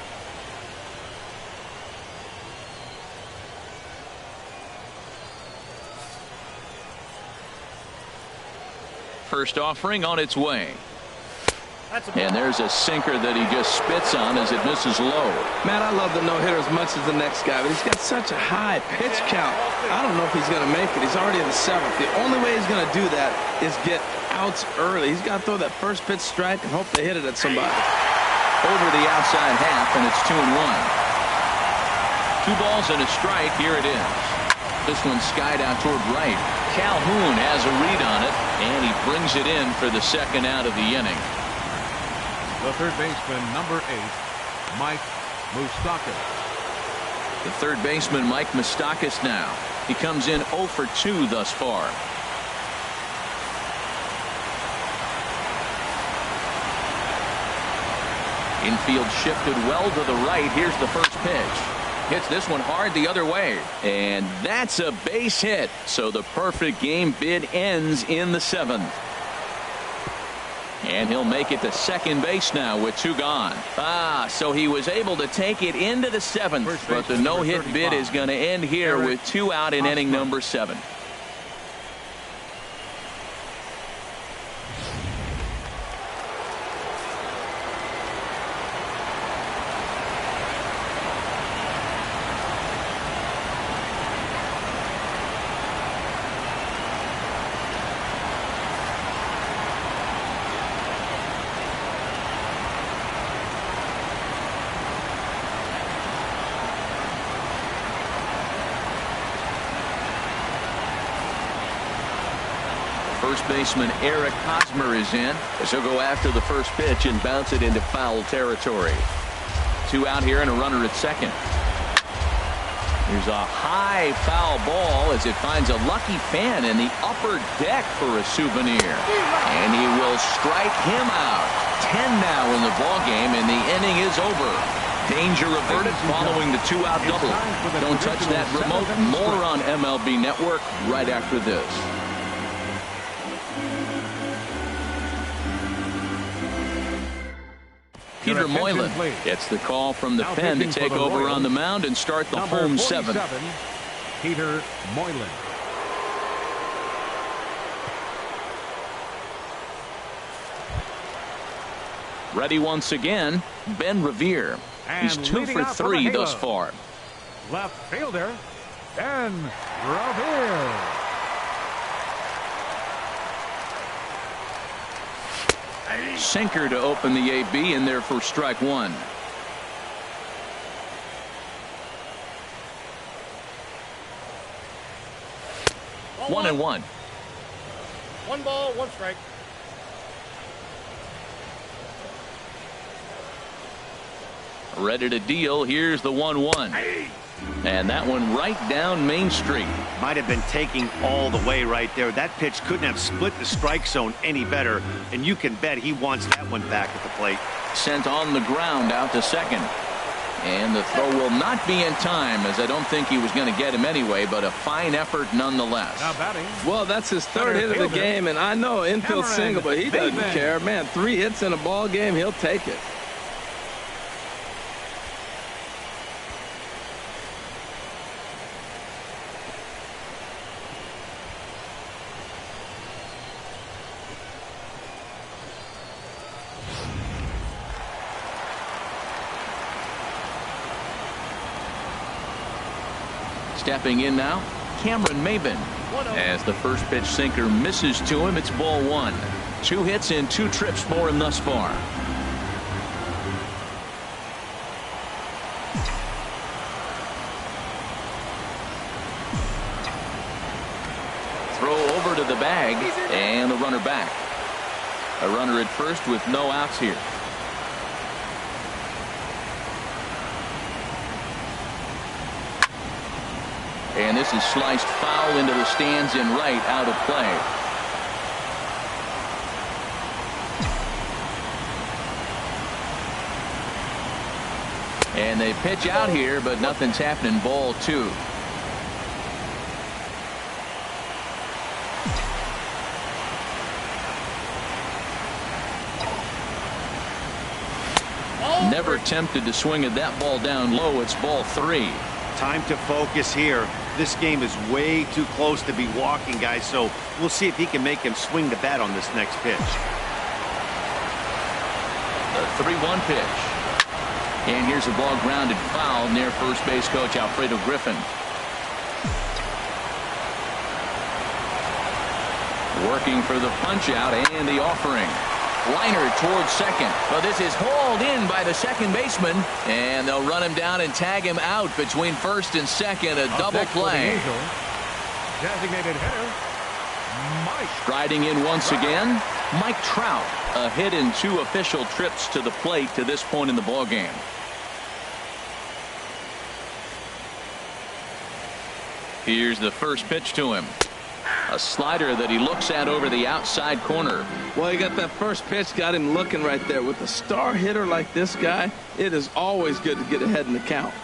B: First offering on its way. And there's a sinker that he just spits on as it misses low.
D: Man, I love the no-hitter as much as the next guy, but he's got such a high pitch count. I don't know if he's going to make it. He's already in the seventh. The only way he's going to do that is get outs early. He's got to throw that first pitch strike and hope they hit it at somebody.
B: Over the outside half, and it's 2-1. 2 balls and a strike. Here it is. This one skied out toward right. Calhoun has a read on it, and he brings it in for the second out of the inning.
C: The third baseman, number 8, Mike Moustakas.
B: The third baseman, Mike Moustakas now. He comes in 0 for 2 thus far. Infield shifted well to the right. Here's the first pitch. Hits this one hard the other way. And that's a base hit. So the perfect game bid ends in the seventh. And he'll make it to second base now with 2 gone. So he was able to take it into the seventh. But the no-hit bid is going to end here with 2 out in inning number 7. First baseman Eric Hosmer is in as he'll go after the first pitch and bounce it into foul territory. 2 out here and a runner at second. There's a high foul ball as it finds a lucky fan in the upper deck for a souvenir. And he will strike him out. 10 now in the ball game, and the inning is over. Danger averted following the 2-out double. Don't touch that remote. More on MLB Network right after this. Peter Moylan gets the call from the pen to take over on the mound and start the home 7.
C: Peter Moylan.
B: Ready once again, Ben Revere. He's 2 for 3 thus far.
C: Left fielder, Ben Revere.
B: Sinker to open the AB in there for strike 1. 1-1.
F: 1 ball, 1 strike.
B: Ready to deal. Here's the 1-1. And that one right down Main Street.
A: Might have been taking all the way right there. That pitch couldn't have split the strike zone any better. And you can bet he wants that one back at the plate.
B: Sent on the ground out to second. And the throw will not be in time, as I don't think he was going to get him anyway, but a fine effort nonetheless.
C: Now batting.
D: Well, that's his third hit of the game, and I know infield single, but he doesn't care. Man, 3 hits in a ball game, he'll take it.
B: Stepping in now, Cameron Maybin. As the first pitch sinker misses to him, it's ball 1. 2 hits in 2 trips for him thus far. Throw over to the bag, and the runner back. A runner at first with no outs here. And this is sliced foul into the stands in right, out of play. And they pitch out here, but nothing's happening. Ball 2. Never tempted to swing at that ball down low. It's ball 3.
A: Time to focus here. This game is way too close to be walking, guys, so we'll see if he can make him swing the bat on this next pitch.
B: The 3-1 pitch. And here's a ball grounded foul near first base coach Alfredo Griffin. Working for the punch out and the offering. Liner towards second, but this is hauled in by the second baseman, and they'll run him down and tag him out between first and second. A double play.
C: Designated hitter, Mike.
B: Striding in once again, Mike Trout. A hit in 2 official trips to the plate to this point in the ballgame. Here's the first pitch to him. A slider that he looks at over the outside corner.
D: Well, he got that first pitch, got him looking right there. With a star hitter like this guy, it is always good to get ahead in the count.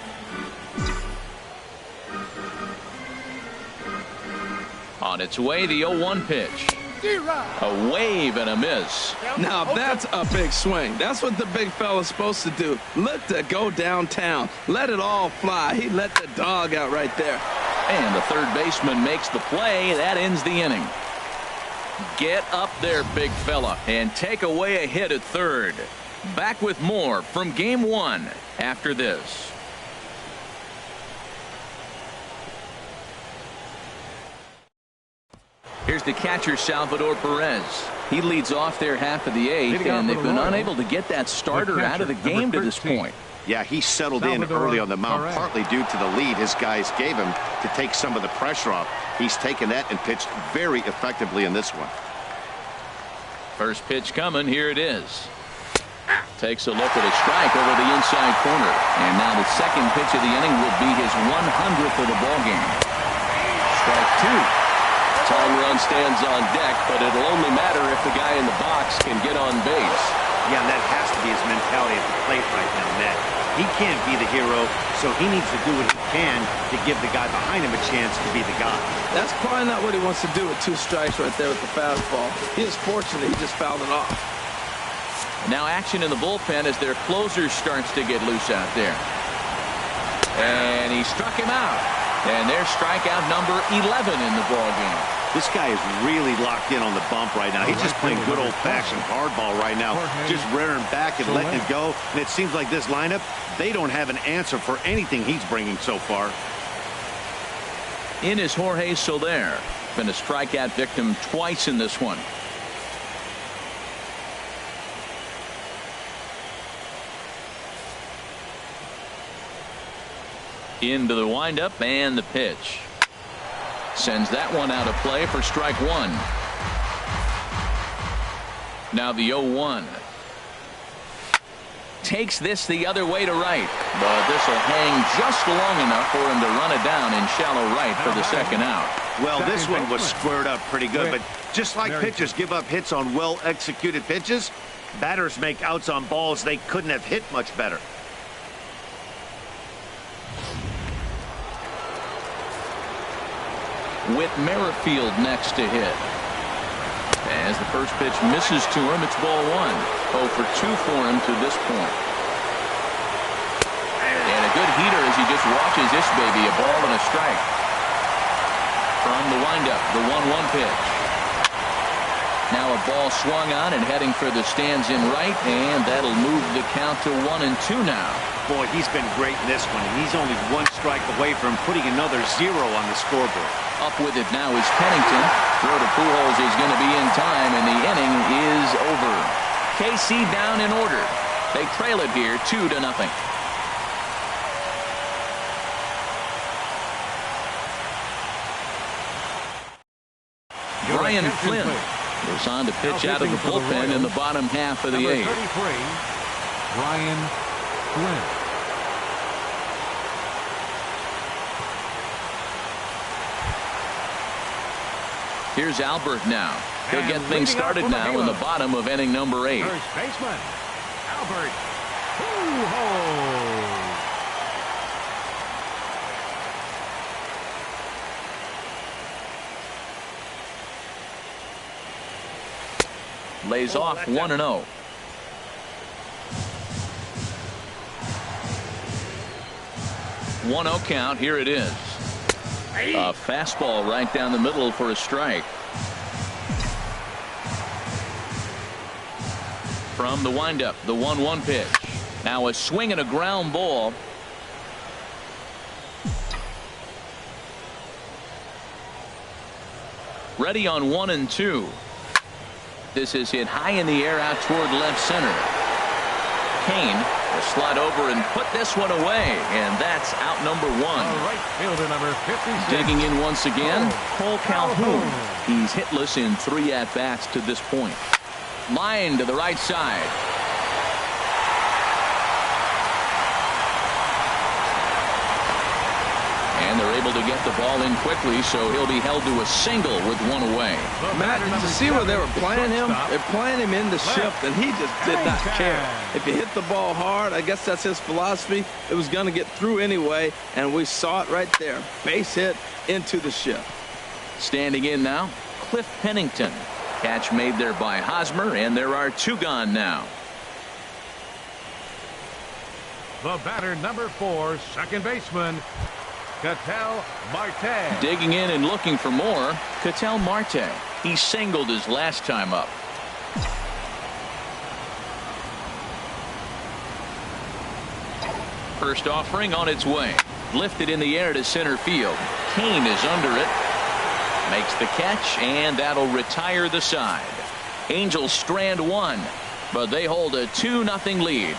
B: On its way, the 0-1 pitch. A wave and a miss.
D: Now that's a big swing. That's what the big fella's supposed to do. Let that go downtown. Let it all fly. He let the dog out right there.
B: And the third baseman makes the play. That ends the inning. Get up there, big fella, and take away a hit at third. Back with more from Game 1 after this. Here's the catcher, Salvador Perez. He leads off their half of the 8th, and they've been unable to get that starter out of the game to this point.
A: Yeah, he settled in early on the mound, partly due to the lead his guys gave him to take some of the pressure off. He's taken that and pitched very effectively in this one.
B: First pitch coming. Here it is. Takes a look at a strike over the inside corner. And now the second pitch of the inning will be his 100th of the ballgame. Strike 2. Tying run stands on deck, but it'll only matter if the guy in the box can get on base.
A: Yeah, and that has to be his mentality at the plate right now, Matt. He can't be the hero, so he needs to do what he can to give the guy behind him a chance to be the guy.
D: That's probably not what he wants to do with 2 strikes right there with the fastball. He is fortunate he just fouled it off.
B: Now action in the bullpen as their closer starts to get loose out there. And he struck him out. And there's strikeout number 11 in the ballgame.
A: This guy is really locked in on the bump right now. He's just playing good old-fashioned hardball right now, just rearing back and letting it go. And it seems like this lineup, they don't have an answer for anything he's bringing so far.
B: In is Jorge Soler. Been a strikeout victim twice in this one. Into the windup and the pitch. Sends that one out of play for strike 1. Now the 0-1. takes this the other way to right. But this will hang just long enough for him to run it down in shallow right for the second out.
A: Well, this one was squared up pretty good, but just like pitchers give up hits on well-executed pitches, batters make outs on balls they couldn't have hit much better.
B: Whit Merrifield next to hit. As the first pitch misses to him, it's ball one. 0 for 2 for him to this point. And a good heater as he just watches this baby, a ball and a strike. From the windup, the 1-1 pitch. Now a ball swung on and heading for the stands in right, and that'll move the count to 1-2 now.
A: Boy, he's been great in this one, and he's only 1 strike away from putting another 0 on the scoreboard.
B: Up with it now is Pennington. Throw to Pujols is going to be in time, and the inning is over. KC down in order. They trail it here 2-0. Brian Flynn goes on to pitch out of the bullpen in the bottom half of the 8th.
C: 33, Brian Flynn.
B: Here's Albert now. He'll get things started now in the bottom of inning number 8.
C: First baseman, Albert Pujols.
B: Lays off 1-0. One 0 count. Here it is. A fastball right down the middle for a strike. From the windup, the 1-1 pitch. Now a swing and a ground ball. Ready on 1-2. This is hit high in the air out toward left center. Kane will slide over and put this one away, and that's out number 1.
C: Right fielder number 56.
B: Digging in once again, Cole Calhoun. He's hitless in 3 at-bats to this point. Line to the right side. And they're able to get the ball in quickly, so he'll be held to a single with 1 away.
D: Matt, did you see where they were playing him? They're playing him in the shift, and he just did not care. If he hit the ball hard, I guess that's his philosophy. It was going to get through anyway, and we saw it right there. Base hit into the shift.
B: Standing in now, Cliff Pennington. Catch made there by Hosmer, and there are 2 gone now.
C: The batter number 4, second baseman, Ketel Marte.
B: Digging in and looking for more, Ketel Marte. He singled his last time up. First offering on its way. Lifted in the air to center field. Kane is under it. Makes the catch, and that'll retire the side. Angels strand 1, but they hold a 2-0 lead.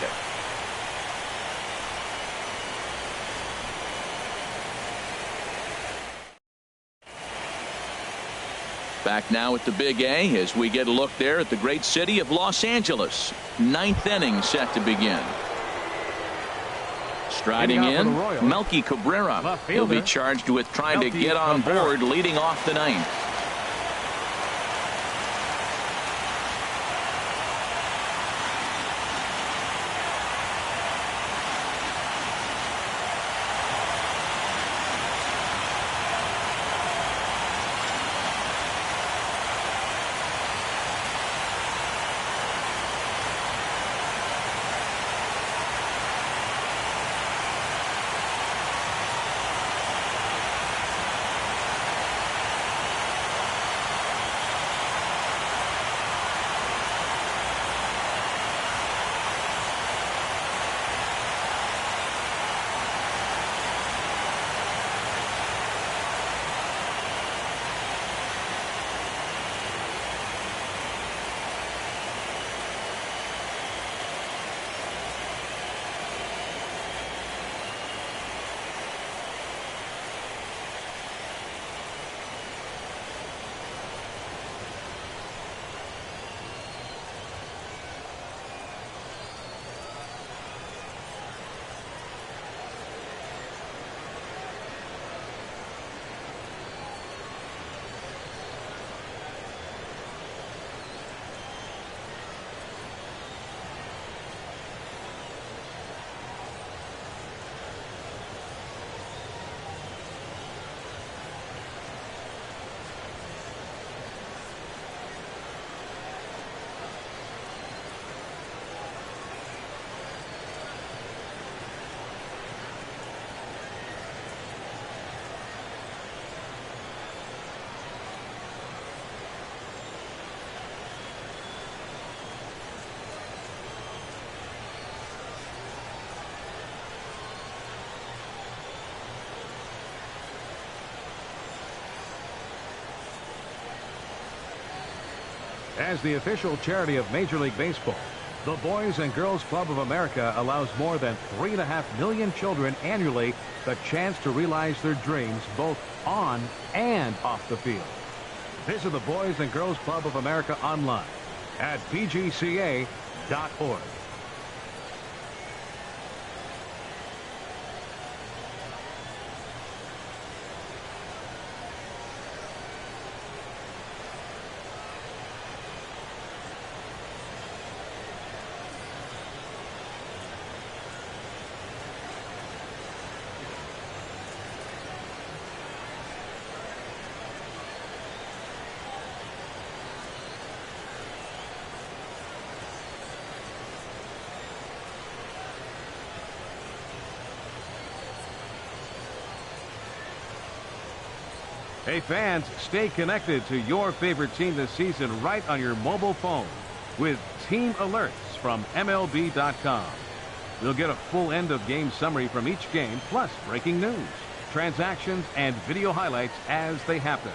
B: Back now at the Big A as we get a look there at the great city of Los Angeles. 9th inning set to begin. Striding in, Melky Cabrera. He'll be charged with trying to get on board leading off the 9th.
C: As the official charity of Major League Baseball, the Boys and Girls Club of America allows more than 3.5 million children annually the chance to realize their dreams both on and off the field. Visit the Boys and Girls Club of America online at pgca.org. Hey fans, stay connected to your favorite team this season right on your mobile phone with Team Alerts from MLB.com. You'll get a full end-of-game summary from each game, plus breaking news, transactions, and video highlights as they happen.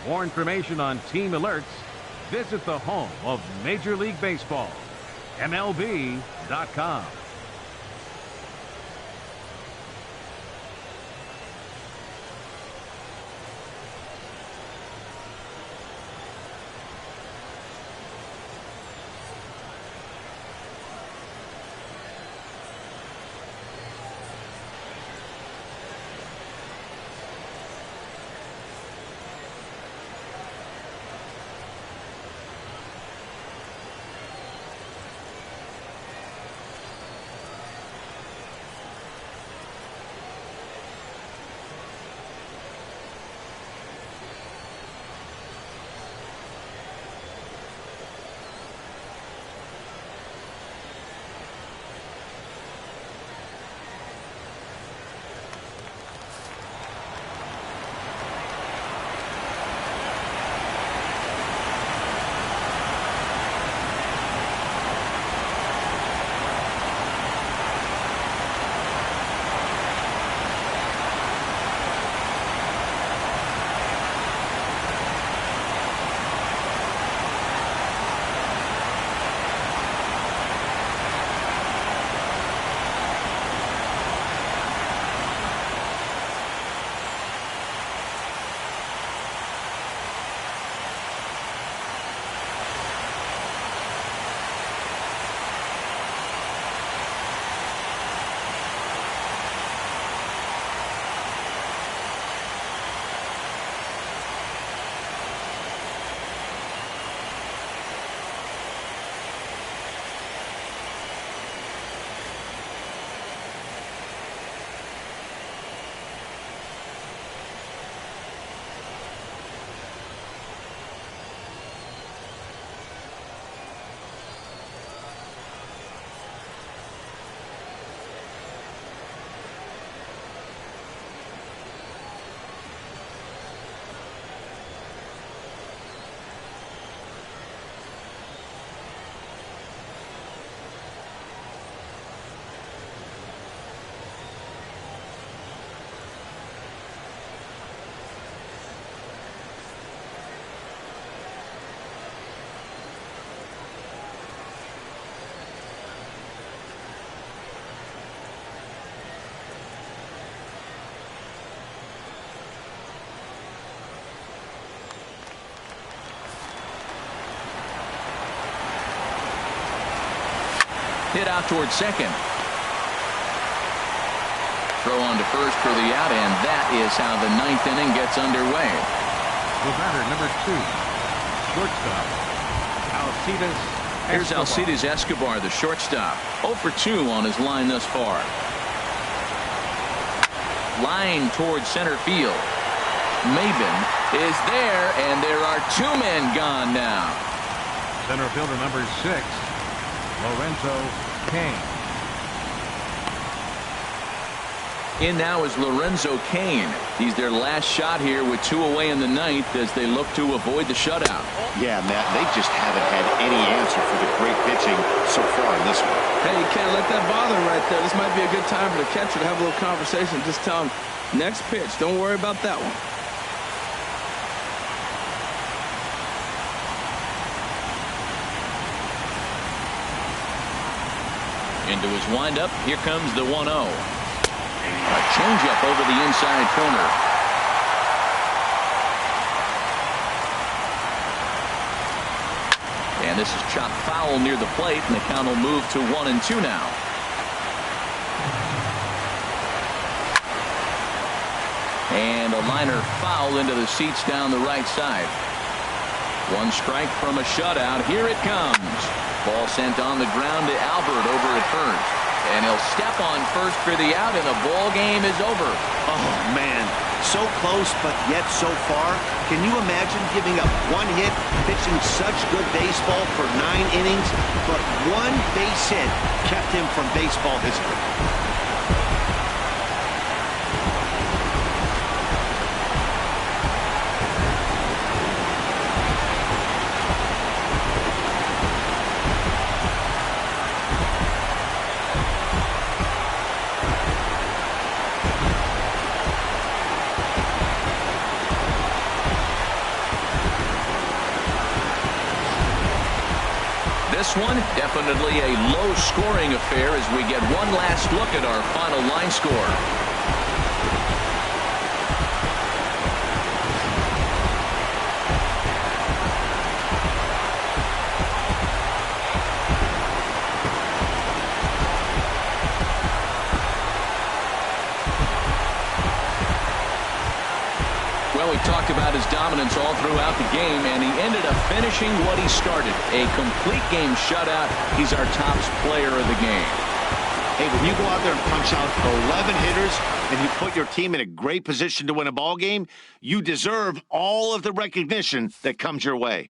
C: For more information on Team Alerts, visit the home of Major League Baseball, MLB.com.
B: Hit out towards second. Throw on to first for the out, and that is how the ninth inning gets underway.
C: The batter, number 2, shortstop, Alcides Escobar.
B: Here's Alcides Escobar, the shortstop. 0 for 2 on his line thus far. Line towards center field. Maben is there, and there are 2 men gone now.
C: Center fielder number 6, Lorenzo Cain.
B: In now is Lorenzo Cain. He's their last shot here with 2 away in the ninth as they look to avoid the shutout.
A: Yeah, Matt, they just haven't had any answer for the great pitching so far in this one.
D: Hey, you can't let that bother him right there. This might be a good time for the catcher to have a little conversation. Just tell him, next pitch, don't worry about that one.
B: Into his windup. Here comes the 1-0. A changeup over the inside corner. And this is chopped foul near the plate, and the count will move to 1-2 now. And a liner foul into the seats down the right side. One strike from a shutout. Here it comes. Ball sent on the ground to Albert over at first. And he'll step on first for the out, and the ball game is over.
A: Oh, man. So close, but yet so far. Can you imagine giving up one hit, pitching such good baseball for 9 innings, but one base hit kept him from baseball history?
B: This one, definitely a low-scoring affair as we get one last look at our final line score. Well, we talked about his dominance all throughout the game, and he ended up finishing what he started. A complete game shutout. He's our top player of the game.
A: Hey, when you go out there and punch out 11 hitters and you put your team in a great position to win a ball game, you deserve all of the recognition that comes your way.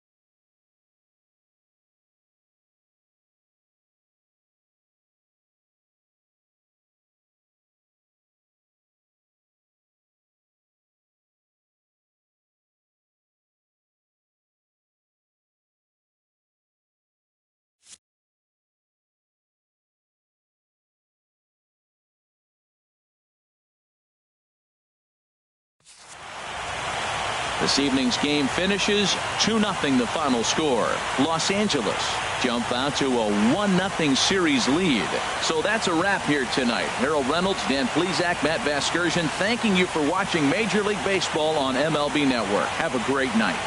B: This evening's game finishes 2-0 the final score. Los Angeles jump out to a 1-0 series lead. So that's a wrap here tonight. Harold Reynolds, Dan Plesac, Matt Vasgersian, thanking you for watching Major League Baseball on MLB Network. Have a great night.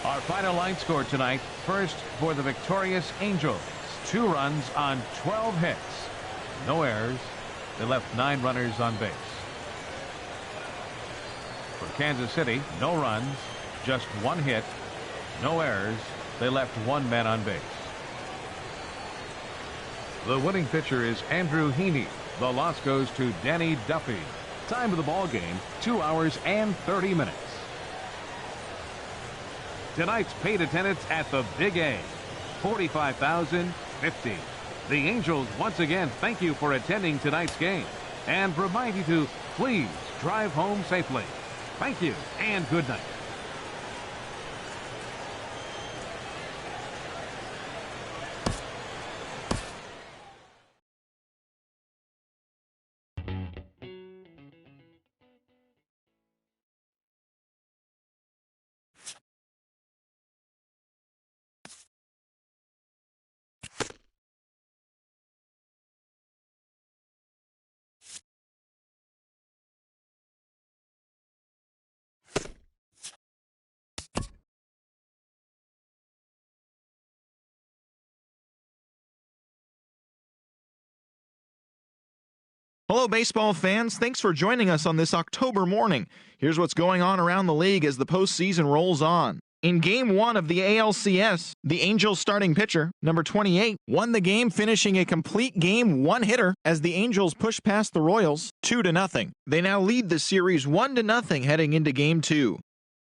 C: Our final line score tonight. First for the victorious Angels. 2 runs on 12 hits. No errors. They left 9 runners on base. For Kansas City, no runs, just 1 hit. No errors. They left 1 man on base. The winning pitcher is Andrew Heaney. The loss goes to Danny Duffy. Time of the ball game, 2 hours and 30 minutes. Tonight's paid attendance at the Big A, 45,050. The Angels once again thank you for attending tonight's game and remind you to please drive home safely. Thank you and good night.
F: Hello, baseball fans. Thanks for joining us on this October morning. Here's what's going on around the league as the postseason rolls on. In Game 1 of the ALCS, the Angels starting pitcher, number 28, won the game, finishing a complete game 1-hitter as the Angels pushed past the Royals 2-0. They now lead the series 1-0 heading into Game 2.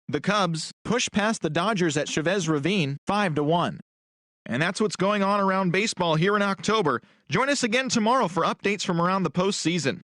F: The Cubs pushed past the Dodgers at Chavez Ravine 5-1. And that's what's going on around baseball here in October. Join us again tomorrow for updates from around the postseason.